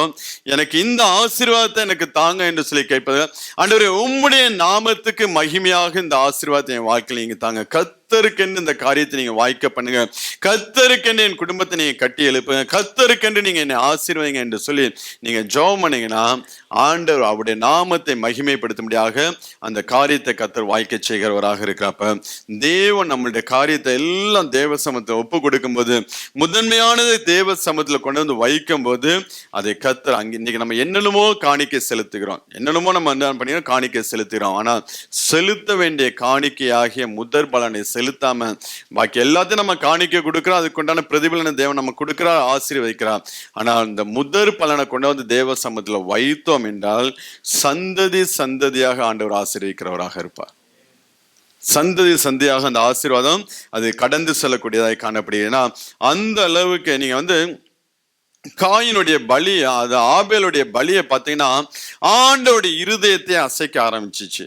எனக்கு இந்த ஆசீர்வாதத்தை எனக்கு தாங்க என்று சொல்லி கேட்பது. ஆண்டவரே உம்முடைய நாமத்துக்கு மகிமையாக இந்த ஆசீர்வாதத்தை என் வாழ்க்கையில நீங்க தாங்க, கர்த்தருக்கென்று இந்த காரியத்தை நீங்க வாய்க்க பண்ணுங்க, கர்த்தருக்கென்று என் குடும்பத்தை நீங்க கட்டி எழுப்புங்க, கர்த்தருக்கென்று நீங்க என்னை ஆசீர்வதிங்க என்று சொல்லி நீங்க ஜெபம் பண்ணீங்கன்னா ஆண்டவர் அவருடைய நாமத்தை மகிமைப்படுத்தும்படியாக அந்த காரியத்தை கர்த்தர் வாய்க்க செய்கிறவராக இருக்கிறப்ப தேவன் நம்மளுடைய காரியத்தை எல்லாம் தேவ சமூகத்தை ஒப்பு கொடுக்கும் போது முதன்மையானதை தேவ சமூகத்துல கொண்டு வந்து வைக்கும் போது அதை கர்த்தர் அங்க இன்னைக்கு நம்ம என்னென்னமோ காணிக்கை செலுத்துகிறோம், என்னென்னமோ நம்ம என்ன பண்ணி காணிக்கை செலுத்துகிறோம். ஆனால் செலுத்த வேண்டிய காணிக்கையாகிய முதற் பலனை செலுத்தாம பாக்கி எல்லாத்தையும் நம்ம காணிக்கை கொடுக்கிறோம், அதுக்கு உண்டான பிரதிபலனை தேவன் நம்ம கொடுக்கிறார், ஆசீர்வதிக்கிறார். ஆனால் இந்த முதற் பலனை கொண்டு வந்து தேவ சமூகத்துல வைத்தோம் என்றால் சந்ததி சந்ததியாக ஆண்டவர் ஆசீர்வதிக்கிறவராக இருப்பார். சந்ததி சந்தியாக அந்த ஆசீர்வாதம் அது கடந்து செல்லக்கூடியதாக காணப்படுகிறதுனா அந்த அளவுக்கு நீங்க வந்து காயினுடைய பலி, அது ஆபேலுடைய பலியை பார்த்தீங்கன்னா ஆண்டவருடைய இருதயத்தை அசைக்க ஆரம்பிச்சிச்சு.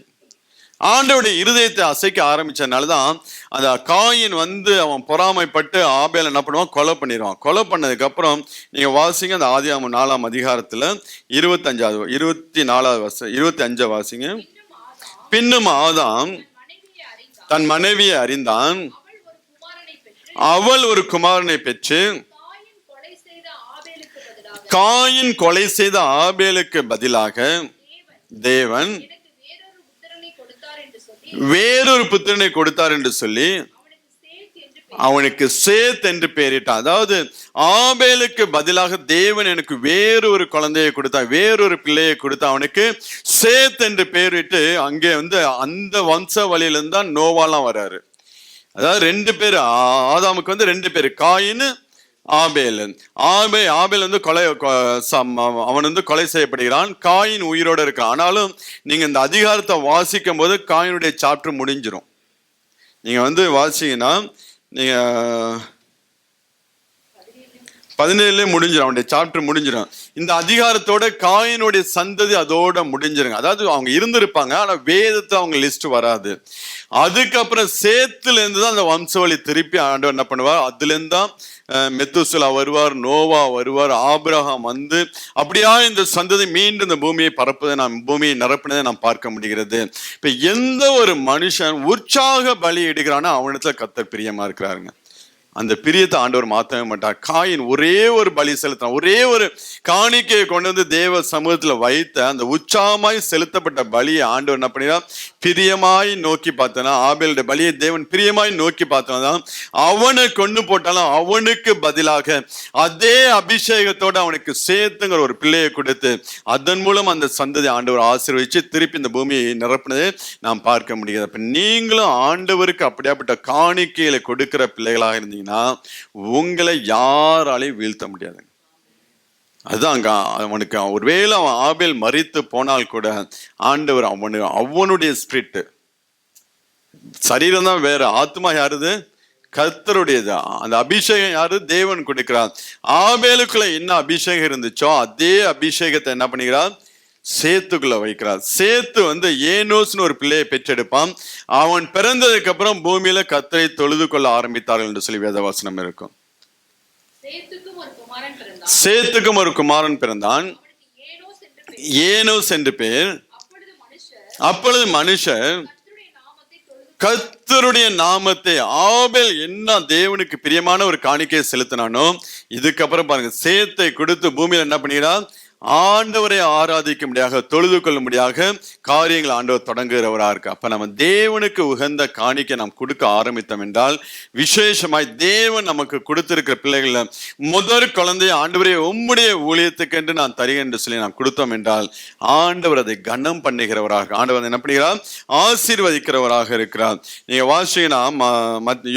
ஆண்டவருடைய இருதயத்தை அசைக்க ஆரம்பிச்சதுனாலதான் அந்த காயின் வந்து அவன் பொறாமைப்பட்டு ஆபேல் என்ன பண்ணுவான், கொலை பண்ணிடுவான். கொலை பண்ணதுக்கு அப்புறம் நீங்க வாசிங்க அந்த ஆதியாகமம் 4ஆம் அதிகாரத்துல 25 வாசிங்க. பின்னும் ஆதாம் தன் மனைவியை அறிந்தான், அவள் ஒரு குமாரனை பெற்று காயின் கொலை செய்த ஆபேலுக்கு பதிலாக தேவன் வேறொரு புத்திரனை கொடுத்தார் என்று சொல்லி அவனுக்கு சேத் என்று பெயரிட்டான். அதாவது ஆபேலுக்கு பதிலாக தேவன் எனக்கு வேறொரு குழந்தையை கொடுத்தான், வேறொரு பிள்ளையை கொடுத்தா அவனுக்கு சேத் என்று பெயரிட்டு அங்கே வந்து அந்த வம்ச வழியிலிருந்து தான் நோவாலாம் வர்றாரு. அதாவது 2 பேர், ஆதாமுக்கு வந்து 2 பேர், காயின் ஆபேல். ஆபேல் வந்து அவன் வந்து கொலை செய்யப்படுகிறான். காயின் உயிரோட இருக்கான். ஆனாலும் நீங்க இந்த அதிகாரத்தை வாசிக்கும் போது காயினுடைய சாப்டர் முடிஞ்சிடும். நீங்க வந்து வாசிங்கன்னா நீங்க 17 முடிஞ்சிடும், அவனுடைய சாப்டர் முடிஞ்சிடும். இந்த அதிகாரத்தோட காயினுடைய சந்ததி அதோட முடிஞ்சிருங்க. அதாவது அவங்க இருந்திருப்பாங்க, ஆனா வேதத்தை அவங்க லிஸ்ட் வராது. அதுக்கப்புறம் சேத்துல இருந்து தான் அந்த வம்சவழி திருப்பி ஆண்டவர் என்ன பண்ணுவார், அதுல இருந்து தான் மெத்துசலா வருவார், நோவா வருவார், ஆபிரகாம் வந்து அப்படியா இந்த சந்ததி மீண்டும் இந்த பூமியை பூமியை நிரப்பினதை நாம் பார்க்க முடிகிறது. இப்ப எந்த ஒரு மனுஷன் உற்சாக பலி இடுகிறானோ அவனிடத்துல கர்த்தர் பிரியமா இருக்கிறாருங்க. அந்த பிரியத்தை ஆண்டவர் மாற்றவே மாட்டார். காயின் ஒரே ஒரு பலி செலுத்தினான், ஒரே ஒரு காணிக்கையை கொண்டு வந்து தேவ சமூகத்துல வைத்த அந்த உற்சாகமாய் செலுத்தப்பட்ட பலியை ஆண்டவர் என்ன பண்ணினார், பிரியமாய் நோக்கி பார்த்தனா. ஆபேலுடைய பலியை தேவன் பிரியமாய் நோக்கி பார்த்தனா, அவனை கொண்டு போட்டாலும் அவனுக்கு பதிலாக அதே அபிஷேகத்தோட அவனுக்கு சேர்த்துங்கிற ஒரு பிள்ளையை கொடுத்து அதன் மூலம் அந்த சந்ததி ஆண்டவர் ஆசீர்வதிச்சு திருப்பி இந்த பூமியை நிரப்பினதை நாம் பார்க்க முடியாது. அப்ப நீங்களும் ஆண்டவருக்கு அப்படியாப்பட்ட காணிக்கைகளை கொடுக்கிற பிள்ளைகளாக இருந்தீங்க, உங்களை யாராலையும் வீழ்த்த முடியாது. அதுதான் அவனுக்கு ஒருவேளை அவன் ஆபேல் மரித்து போனால் கூட ஆண்டவர் அவனுடைய ஸ்பிரிட், சரீரம் தான் வேற, ஆத்மா யாருது, கர்த்தருடையது. அந்த அபிஷேகம் யாரு, தேவன் கொடுக்கிறார். ஆபேலுக்குள்ள என்ன அபிஷேகம் இருந்துச்சோ அதே அபிஷேகத்தை என்ன பண்ணிக்கிறார், சேத்துக்குள்ள வைக்கிறார். சேத்து வந்து ஏனோஸ்னு ஒரு பிள்ளையை பெற்றெடுப்பான். அவன் பிறந்ததுக்கு அப்புறம் பூமியில கர்த்தரை தொழுது கொள்ள ஆரம்பித்தார்கள் என்று சொல்லி வேதவசனம் இருக்கும். சேத்துக்கும் ஒரு குமாரன் பிறந்தான், ஏனோஸ் என்று பேர். அப்பொழுது மனுஷர் கர்த்தருடைய நாமத்தை, ஆபேல் என்ன தேவனுக்கு பிரியமான ஒரு காணிக்கையை செலுத்தினானோ, இதுக்கப்புறம் பாருங்க சேத்தை கொடுத்து பூமியில என்ன பண்ணுகிறார், ஆண்டவரை ஆராதிக்க முடியாக, தொழுது கொள்ள முடியாக காரியங்கள் ஆண்டவர் தொடங்குகிறவராக இருக்கு. அப்ப நம்ம தேவனுக்கு உகந்த காணிக்கை நாம் கொடுக்க ஆரம்பித்தோம் என்றால், விசேஷமாய் தேவன் நமக்கு கொடுத்திருக்கிற பிள்ளைகள முதற் குழந்தைய ஆண்டவரே உம்முடைய ஊழியத்துக்கு என்று நான் தருகிறேன் என்று சொல்லி நாம் கொடுத்தோம் என்றால் ஆண்டவர் அதை கனம் பண்ணுகிறவராக, ஆண்டவர் என்ன பண்ணுகிறார், ஆசீர்வதிக்கிறவராக இருக்கிறார். நீங்க வாசிங்கன்னா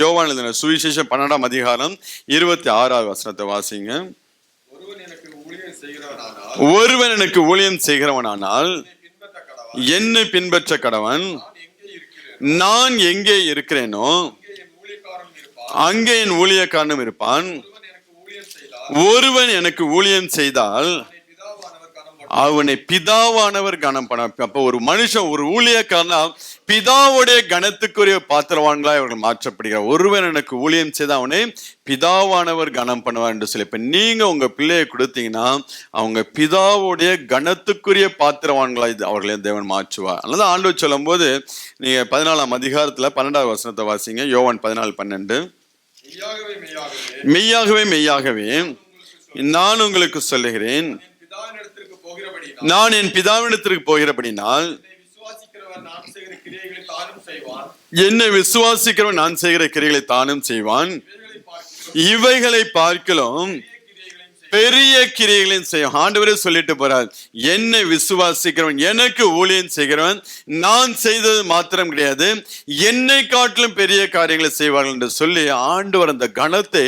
யோவான் எழுதின சுவிசேஷம் 12ஆம் அதிகாரம் 26ஆவது வசனத்தை வாசிங்க. ஒருவன் எனக்கு ஊழியம் செய்கிறவனானால் என்னை பின்பற்ற கடவன். நான் எங்கே இருக்கிறேனோ அங்கே என் ஊழியக்காரனும் இருப்பான். ஒருவன் எனக்கு ஊழியம் செய்தால் அவனை பிதாவானவர் கனம் பண்ண. அப்ப ஒரு மனுஷன், ஒரு ஊழியக்காரனா பிதாவுடைய கனத்துக்குரிய பாத்திரவான்களாய் அவர்கள் மாற்றப்படுகிறார். ஒருவன் எனக்கு ஊழியம் செய்த அவனை பிதாவானவர் கனம் பண்ணுவார் என்று சொல்லி. இப்ப நீங்க உங்க பிள்ளையை கொடுத்தீங்கன்னா அவங்க பிதாவுடைய கனத்துக்குரிய பாத்திரவான்களாய் அவர்களே தேவன் மாற்றுவார். அதனால ஆண்டவர் சொல்லும் போது நீங்க 14ஆம் அதிகாரத்துல 12ஆவது வசனத்தை வாசிங்க. யோவான் 14:12. மெய்யாகவே மெய்யாகவே நான் உங்களுக்கு சொல்லுகிறேன், நான் என் பிதாவினிடத்திற்கு போகிறபடினால் என்னை விசுவாசிக்கிறவன் நான் செய்கிற கிரியைகளை தானும் செய்வான். இவைகளை பார்க்கலாம் பெரிய கிரியைகளையும் செய்யும். ஆண்டவரே சொல்லிட்டு போறார், என்னை விசுவாசிக்கிறவன், எனக்கு ஊழியம் செய்கிறவன் நான் செய்தது மாத்திரம் கிடையாது, என்னை காட்டிலும் பெரிய காரியங்களை செய்வார்கள் என்று சொல்லி ஆண்டவர் அந்த கணத்தை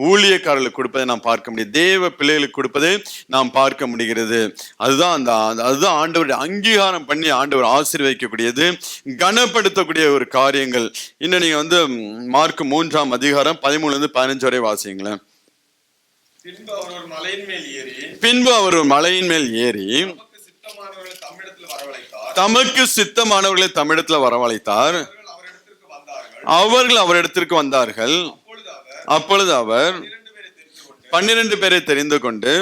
ஊழியக்காரர்களுக்கு கொடுப்பதை நாம் பார்க்க முடியும். தேவ பிள்ளைகளுக்கு கொடுப்பதை நாம் பார்க்க முடிகிறது. அதுதான் அதுதான் ஆண்டவருடைய அங்கீகாரம் பண்ணி ஆண்டவர் ஆசீர்வதிக்கக்கூடியது, கனப்படுத்தக்கூடிய ஒரு காரியங்கள். இன்னும் நீங்க வந்து மார்க் 3ஆம் அதிகாரம் 13-15 வரை வாசிங்களேன். பின்பு அவர் ஒரு மலையின் மேல் ஏறி தமக்கு சித்தமானவர்களை தம்மிடத்துல வரவழைத்தார். அவர்கள் அவரிடத்திற்கு வந்தார்கள். அப்பொழுது அவர் 12 பேரை தெரிந்து கொண்டு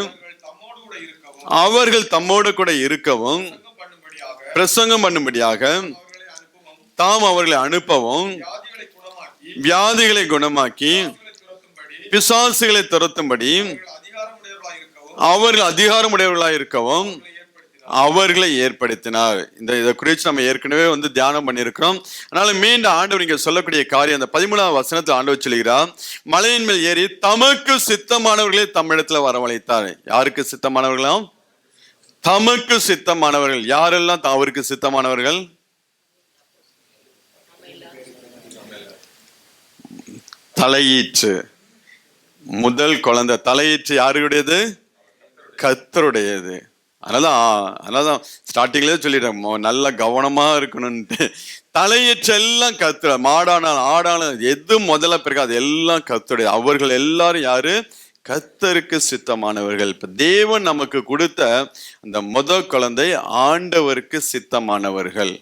அவர்கள் தம்மோடு கூட இருக்கவும் பிரசங்கம் பண்ணும்படியாக தாம் அவர்களை அனுப்பவும் வியாதிகளை குணமாக்கி பிசாசுகளை துரத்தும்படி அவர்கள் அதிகாரமுடையவர்களாக இருக்கவும் அவர்களை ஏற்படுத்தினார். இதை குறித்து நம்ம ஏற்கனவே வந்து தியானம் பண்ணியிருக்கிறோம். அதனால மீண்டும் ஆண்டவர் இங்க சொல்லக்கூடிய காரியம் அந்த 13ஆம் வசனத்தில் ஆண்டவர் சொல்கிறார், மலையின் மேல் ஏறி தமக்கு சித்தமானவர்களை தம்மிடத்துல வரவழைத்தார். யாருக்கு சித்தமானவர்களாம்? தமக்கு சித்தமானவர்கள். யாரெல்லாம் அவருக்கு சித்தமானவர்கள்? தலையீற்று முதல் குழந்தை தலையீற்று யாருடையது? கர்த்தருடையது. அதனாலதான் ஸ்டார்டிங்ல சொல்லிடுறேன், நல்ல கவனமா இருக்கணும்ட்டு. தலையீற்றெல்லாம் கர்த்தர், மாடானாலும் ஆடானாலும் எது முதல்ல பிறகு அது எல்லாம் கர்த்தருடைய. அவர்கள் எல்லாரும் யாரு? கர்த்தருக்கு சித்தமானவர்கள். இப்ப தேவன் நமக்கு கொடுத்த அந்த முதல் குழந்தை ஆண்டவருக்கு சித்தமானவர்கள்.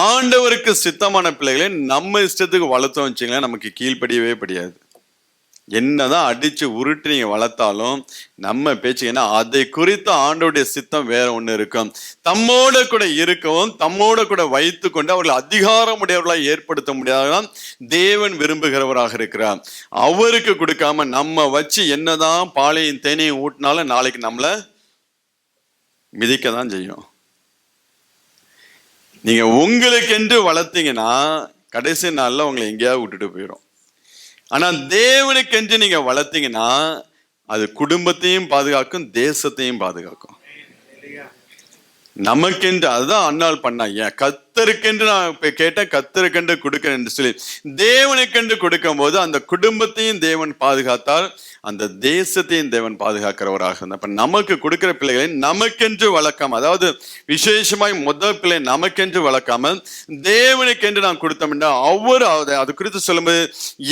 ஆண்டவருக்கு சித்தமான பிள்ளைகளை நம்ம இஷ்டத்துக்கு வளர்த்தோம் வச்சுங்களேன், நமக்கு கீழ்ப்படியவே படியாது. என்னதான் அடிச்சு உருட்டு நீங்க வளர்த்தாலும் நம்ம பேச்சு, ஏன்னா அதை குறித்த ஆண்டோடைய சித்தம் வேற ஒண்ணு இருக்கும். தம்மோட கூட இருக்கவும் தம்மோட கூட வைத்து கொண்டு அவர்கள் அதிகாரமுடையவர்களாக ஏற்படுத்த முடியாதான் தேவன் விரும்புகிறவராக இருக்கிறார். அவருக்கு கொடுக்காம நம்ம வச்சு என்னதான் பாலையும் தேனையும் ஊட்டினாலும் நாளைக்கு நம்மள மிதிக்க தான் செய்யும். நீங்க உங்களுக்கு என்று வளர்த்தீங்கன்னா கடைசி நாள்ல உங்களை எங்கேயாவது விட்டுட்டு போயிடும். ஆனா தேவனுக்கென்று நீங்க வளர்த்தீங்கன்னா அது குடும்பத்தையும் பாதுகாக்கும், தேசத்தையும் பாதுகாக்கும். நமக்கென்று, அதுதான் அன்னாள் பண்ணாங்க. கர்த்தருக்கென்று நான் கேட்டேன், கர்த்தருக்கென்று கொடுக்கிறேன் என்று சொல்லி தேவனுக்கென்று கொடுக்கும் போது அந்த குடும்பத்தையும் தேவன் பாதுகாத்தால் அந்த தேசத்தையும் தேவன் பாதுகாக்கிறவராக இருந்தார். அப்ப நமக்கு கொடுக்கிற பிள்ளைகளை நமக்கென்று வளர்க்காம, அதாவது விசேஷமாய் முதல் பிள்ளை நமக்கென்று வளர்க்காமல் தேவனுக்கென்று நான் கொடுத்தோம் என்றால் அவர் அது குறித்து சொல்லும்போது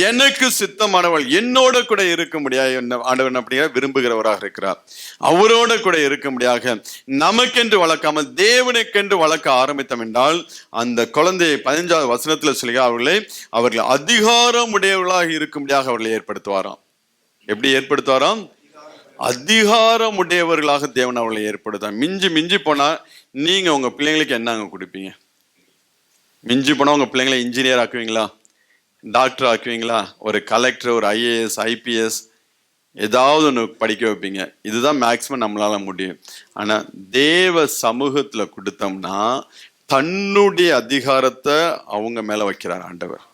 எனக்கு சித்தமானவள் என்னோட கூட இருக்க முடியாது ஆண்டவன் அப்படிங்கிற விரும்புகிறவராக இருக்கிறார். அவரோட கூட இருக்க முடியாது. நமக்கென்று வளர்க்காமல் தேவனுக்கென்று வளர்க்க ஆரம்பித்தோம் என்றால் அந்த குழந்தையை 15வது வசனத்துல சொல்லி அவர்கள் அதிகாரம் உடையவர்களாக இருக்கும்படியாக அவர்களை ஏற்படுத்துவாராம். எப்படி ஏற்படுத்துவாராம்? அதிகாரம் உடையவர்களாக தேவன் அவர்களை ஏற்படுத்த. மிஞ்சி மிஞ்சி போனா நீங்க உங்க பிள்ளைங்களுக்கு என்னங்க கொடுப்பீங்க? மிஞ்சி போனா உங்க பிள்ளைங்களை இன்ஜினியர் ஆக்குவீங்களா? டாக்டர் ஆக்குவீங்களா? ஒரு கலெக்டர், ஒரு IAS IPS ஏதாவது ஒன்று படிக்க வைப்பீங்க. இதுதான் மேக்சிமம் நம்மளால முடியும். ஆனா தேவ சமூகத்துல கொடுத்தோம்னா தன்னுடைய அதிகாரத்தை அவங்க மேல வைக்கிறார் ஆண்டவர்.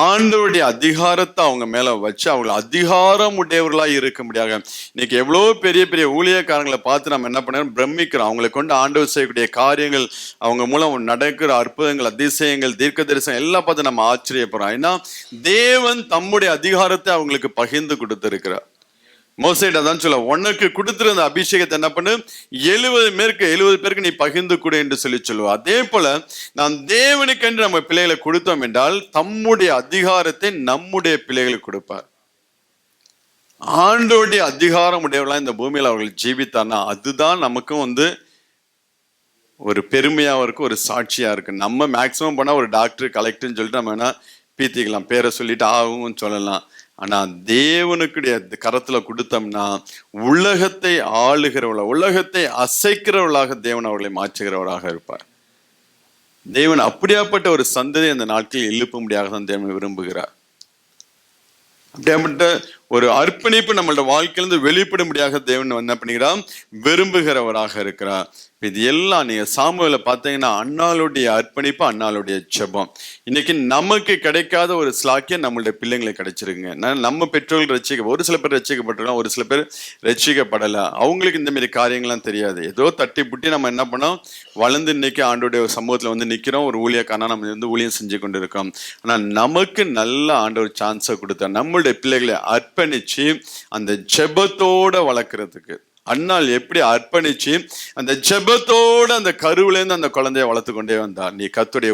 ஆண்டவருடைய அதிகாரத்தை அவங்க மேல வச்சு அவங்களை அதிகாரம் உடையவர்களா இருக்க முடியாது. இன்னைக்கு எவ்வளவு பெரிய பெரிய ஊழியக்காரங்களை பார்த்து நம்ம என்ன பண்ண பிரமிக்கிறோம். அவங்களை கொண்டு ஆண்டவர் செய்யக்கூடிய காரியங்கள், அவங்க மூலம் நடக்கிற அற்புதங்கள், அதிசயங்கள், தீர்க்க தரிசனம் எல்லாம் பார்த்து நம்ம ஆச்சரியப்படுறோம். ஏன்னா தேவன் தம்முடைய அதிகாரத்தை அவங்களுக்கு பகிர்ந்து கொடுத்திருக்கிறார். மோசேட்ட தான் சொல்ல, உனக்கு கொடுத்திருந்த அபிஷேகத்தை என்ன பண்ணு, 70 பேருக்கு நீ பகிர்ந்து கொடு என்று சொல்லி சொல்லுவா. அதே போல நாம் தேவனுக்கென்று நம்ம பிள்ளைகளை கொடுத்தோம் என்றால் தம்முடைய அதிகாரத்தை நம்முடைய பிள்ளைகளுக்கு கொடுப்பார். ஆண்டோடைய அதிகாரம் உடையவர்களா இந்த பூமியில அவர்கள் ஜீவித்தானா அதுதான் நமக்கும் ஒரு பெருமையா இருக்கு, ஒரு சாட்சியா இருக்கு. நம்ம மேக்சிமம் பண்ணா ஒரு டாக்டர், கலெக்டர்னு சொல்லிட்டு நம்ம வேணா பீத்திக்கலாம், பேரை சொல்லிட்டு ஆகும் சொல்லலாம். ஆனா தேவனுக்குடைய கரத்துல கொடுத்தோம்னா உலகத்தை ஆளுகிறவள, உலகத்தை அசைக்கிறவளாக தேவன் அவர்களை மாற்றுகிறவராக இருப்பார். தேவன் அப்படியாப்பட்ட ஒரு சந்ததி அந்த நாட்களில் எழுப்பும்படியாக தான் தேவன் விரும்புகிறார். அப்படியாப்பட்ட ஒரு அர்ப்பணிப்பு நம்மளோட வாழ்க்கையிலிருந்து வெளிப்படும்படியாக தேவன் என்ன பண்ணுகிறார், விரும்புகிறவராக இருக்கிறார். இது எல்லாம் நீங்க சாமுவேல பார்த்தீங்கன்னா அன்னாளுடைய அர்ப்பணிப்பு, அன்னாளுடைய ஜெபம். இன்னைக்கு நமக்கு கிடைக்காத ஒரு ஸ்லாக்கியம் நம்மளுடைய பிள்ளைங்களுக்கு கிடைச்சிருக்குங்க. நம்ம பெற்றோர்கள் ஒரு சில பேர் ரட்சிக்கப்பட்டிருக்கலாம், ஒரு சில பேர் ரட்சிக்கப்படலை. அவங்களுக்கு இந்த மாதிரி காரியங்கள்லாம் தெரியாது. ஏதோ தட்டி புட்டி நம்ம என்ன பண்ணோம், வளர்ந்து இன்னைக்கு ஆண்டோடைய சமூகத்துல நிக்கிறோம், ஒரு ஊழியக்காரனா நம்ம ஊழியம் செஞ்சு கொண்டு இருக்கோம். ஆனா நமக்கு நல்ல ஆண்டவர் சான்ஸை கொடுத்தார் நம்மளுடைய பிள்ளைகளை அர்ப்பணிச்சு அந்த ஜெபத்தோட வளர்க்கறதுக்கு. அன்னாள் எப்படி அர்ப்பணிச்சு அந்த ஜெபத்தோட அந்த கருவிலேருந்து அந்த குழந்தைய வளர்த்து கொண்டே வந்தார். நீ கர்த்தருடைய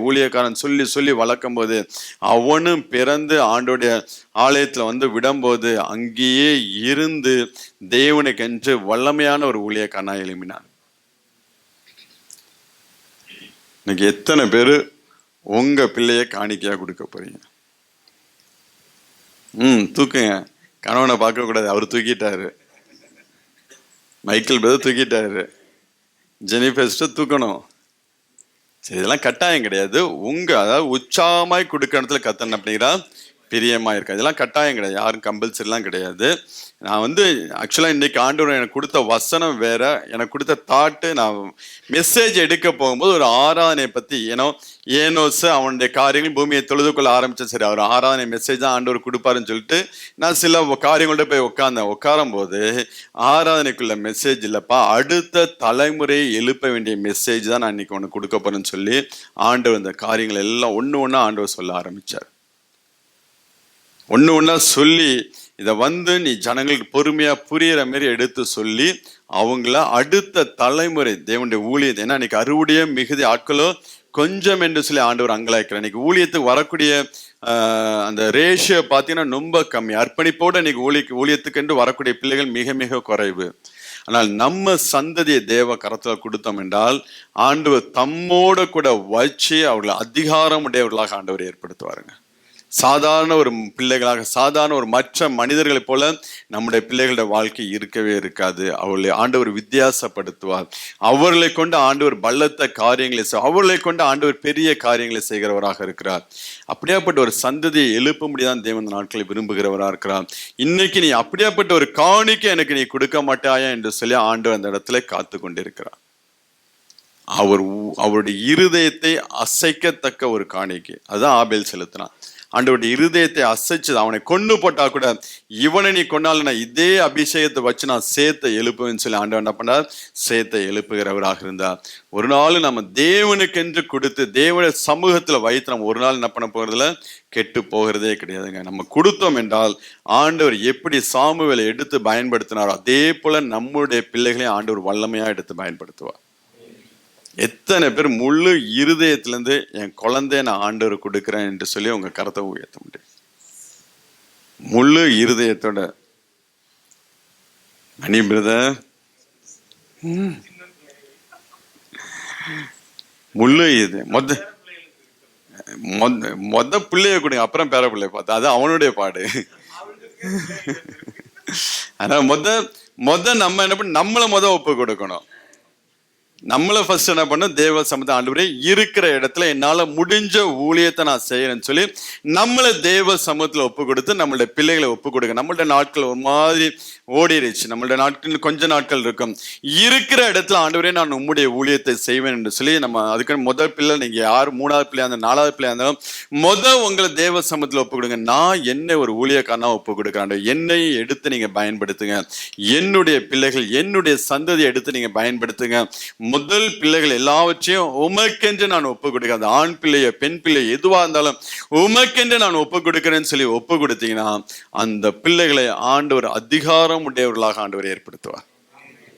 ஊழியக்காரன் சொல்லி சொல்லி வளர்க்கும் போது அவனும் பிறந்து ஆண்டோடைய ஆலயத்துல விடும்போது அங்கேயே இருந்து தேவனுக்கென்று வல்லமையான ஒரு ஊழியக்காரனா எழுப்பினார். இன்னைக்கு எத்தனை பேரு உங்க பிள்ளைய காணிக்கையா கொடுக்க போறீங்க? தூக்குங்க. கணவனை பார்க்க கூடாது, அவர் தூக்கிட்டாரு. மைக்கேல் பிரதர் தூக்கிட்டாரு. ஜெனிஃபர் தூக்கணும். சரி, இதெல்லாம் கட்டாயம் கிடையாது. அதாவது உற்சாகமாய் கொடுக்க இடத்துல கத்தன் அப்படிங்கிறா பிரியமா இருக்கா. இதெல்லாம் கட்டாயம் கிடையாது, யாரும் கம்பல்சரிலாம் கிடையாது. நான் ஆக்சுவலாக இன்னைக்கு ஆண்டவர் எனக்கு கொடுத்த வசனம் வேற, எனக்கு கொடுத்த தாட்டு. நான் மெசேஜ் எடுக்க போகும்போது ஒரு ஆராதனை பற்றி ஏனோஸ் அவனுடைய காரியங்கள் பூமியை தொழுதுக்குள்ள ஆரம்பிச்சேன். சரி, அவர் ஆராதனை மெசேஜ் தான் ஆண்டவர் கொடுப்பாருன்னு சொல்லிட்டு நான் சில காரியங்கள்ட்ட போய் உட்காரும் போது ஆராதனைக்குள்ள மெசேஜ் இல்லைப்பா, அடுத்த தலைமுறையை எழுப்ப வேண்டிய மெசேஜ் தான் நான் இன்னைக்கு ஒன்று கொடுக்க போறேன்னு சொல்லி ஆண்டவர் இந்த காரியங்கள் எல்லாம் ஒன்று ஒன்றா ஆண்டவர் சொல்ல ஆரம்பிச்சார். ஒண்ணு ஒண்ணா சொல்லி இதை நீ ஜனங்களுக்கு பொறுமையா புரியுற மாதிரி எடுத்து சொல்லி அவங்கள அடுத்த தலைமுறை தேவனுடைய ஊழியத்தை, ஏன்னா இன்னைக்கு அறுவடைய மிகுதி ஆட்களோ கொஞ்சம் என்று சொல்லி ஆண்டவர் அங்கலாய்க்கிறார். இன்னைக்கு ஊழியத்துக்கு வரக்கூடிய அந்த ரேஷியோ பார்த்தீங்கன்னா ரொம்ப கம்மி. அர்ப்பணிப்போடு இன்னைக்கு ஊழியத்துக்கு என்று வரக்கூடிய பிள்ளைகள் மிக மிக குறைவு. ஆனால் நம்ம சந்ததியை தேவ கரத்துல கொடுத்தோம் என்றால் ஆண்டவர் தம்மோட கூட வச்சு அவர்களை அதிகாரம் உடையவர்களாக ஆண்டவர் ஏற்படுத்துவாருங்க. சாதாரண ஒரு பிள்ளைகளாக, சாதாரண ஒரு மற்ற மனிதர்களைப் போல நம்முடைய பிள்ளைகளோட வாழ்க்கை இருக்கவே இருக்காது. அவர்களை ஆண்டவர் வித்தியாசப்படுத்துவார். அவர்களை கொண்டு ஆண்டவர் பலத்த காரியங்களை அவர்களை கொண்டு ஆண்டவர் பெரிய காரியங்களை செய்கிறவராக இருக்கிறார். அப்படியாப்பட்ட ஒரு சந்ததியை எழுப்ப முடியாத தேவன் நாட்களை விரும்புகிறவராக இருக்கிறார். இன்னைக்கு நீ அப்படியாப்பட்ட ஒரு காணிக்கை எனக்கு நீ கொடுக்க மாட்டாயா என்று சொல்லி ஆண்டவர் அந்த இடத்துல காத்து கொண்டிருக்கிறார். அவருடைய இருதயத்தை அசைக்கத்தக்க ஒரு காணிக்கை அதான் ஆபேல் செலுத்தினான். ஆண்டவருடைய இருதயத்தை அசைச்சது. அவனை கொண்டு போட்டா கூட இவனை நீ கொண்டாலும் நான் இதே அபிஷேகத்தை வச்சு நான் சேத்தை எழுப்புவேன்னு சொல்லி ஆண்டவன் என்ன பண்ணார்? சேத்தை எழுப்புகிறவராக இருந்தார். ஒரு நாள் நம்ம தேவனுக்கென்று கொடுத்து தேவனுடைய சமூகத்துல வைத்து நம்ம ஒரு நாள் என்ன பண்ண போகிறதுல கெட்டு போகிறதே கிடையாதுங்க. நம்ம கொடுத்தோம் என்றால் ஆண்டவர் எப்படி சாமுவேலை எடுத்து பயன்படுத்தினாரோ அதே போல நம்முடைய பிள்ளைகளையும் ஆண்டவர் வல்லமையா எடுத்து பயன்படுத்துவார். எத்தனை பேர் முழு இருதயத்திலிருந்து என் குழந்தைய நான் ஆண்டவர் கொடுக்கிறேன் என்று சொல்லி உங்க கருத்தை உயர்த்த முடியும்? முழு இருதயத்தோட. மணி பிரதர், முழு இது மொத பிள்ளைய கொடுங்க, அப்புறம் பேர பிள்ளைய பார்த்தா அது அவனுடைய பாடு. ஆனா மொத நம்ம என்ன பண்ண, நம்மள ஒப்பு கொடுக்கணும். நம்மளை ஃபர்ஸ்ட் என்ன பண்ண, தேவ சமூகத்தை ஆண்டவரே இருக்கிற இடத்துல என்னால முடிஞ்ச ஊழியத்தை நான் செய்யறேன்னு சொல்லி நம்மளை தேவ சமூகத்துல ஒப்பு கொடுத்து நம்மளுடைய பிள்ளைகளை ஒப்பு கொடுக்க. நம்மள்ட நாட்கள் ஒரு மாதிரி ஓடிடுச்சு. நம்மளுடைய நாட்கள் கொஞ்ச நாட்கள் இருக்கும். இருக்கிற இடத்துல ஆண்டவரே நான் உம்முடைய ஊழியத்தை செய்வேன் என்று சொல்லி நம்ம அதுக்கு முதல் பிள்ளை, நீங்க யார் மூணாவது பிள்ளையா இருந்தாலும் நாலாவது பிள்ளையா இருந்தாலும் உங்களை தேவ சமூகத்துல ஒப்பு கொடுங்க. நான் என்ன ஒரு ஊழியக்காரனா ஒப்பு கொடுக்கிறேன், என்னை எடுத்து நீங்க பயன்படுத்துங்க. என்னுடைய பிள்ளைகள் என்னுடைய சந்ததியை எடுத்து நீங்க பயன்படுத்துங்க. முதல் பிள்ளைகள் எல்லாவற்றையும் உமக்கென்று நான் ஒப்பு கொடுக்கிறேன். அந்த ஆண் பிள்ளைய பெண் பிள்ளை எதுவா இருந்தாலும் உமக்கென்று நான் ஒப்பு கொடுக்கிறேன்னு சொல்லி ஒப்பு கொடுத்தீங்கன்னா அந்த பிள்ளைகளை ஆண்டவர் அதிகாரம் உடையவர்களாக ஆண்டவர் ஏற்படுத்துவார்.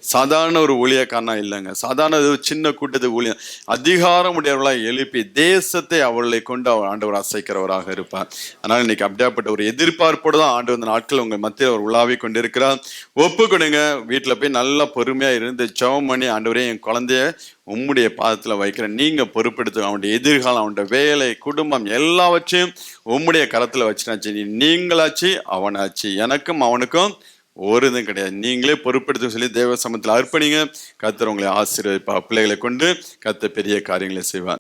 சாதாரண ஒரு ஊழியக்காரனா இல்லைங்க, சாதாரண சின்ன கூட்டத்துக்கு ஊழியம் அதிகாரம் உடையவர்களாக எழுப்பி தேசத்தை அவர்களை கொண்டு ஆண்டவர் அசைக்கிறவராக இருப்பார். அதனால இன்னைக்கு அப்படியாப்பட்ட ஒரு எதிர்பார்ப்போடு தான் ஆண்டு வந்த நாட்கள் உங்க மத்தியில் அவர் உலாவி கொண்டிருக்கிறார். ஒப்பு கொடுங்க. வீட்டில் போய் நல்லா பொறுமையா இருந்து ஜெபம் பண்ணி ஆண்டவரே என் குழந்தைய உம்முடைய பாதத்துல வைக்கிறேன், நீங்க பொறுப்பெடுத்து அவனுடைய எதிர்காலம், அவனுடைய வேலை, குடும்பம் எல்லாவற்றையும் உம்முடைய கரத்துல வச்சுனாச்சு. நீங்களாச்சு அவனாச்சு, எனக்கும் அவனுக்கும் ஒரு இதுவும் கிடையாது. நீங்களே பொறுப்பெடுத்து சொல்லி தேவ சமூகத்தில் அர்ப்பணிங்க. கர்த்தர் உங்களை ஆசீர்வதிப்பார். பிள்ளைகளை கொண்டு கர்த்தர் பெரிய காரியங்களை செய்வார்.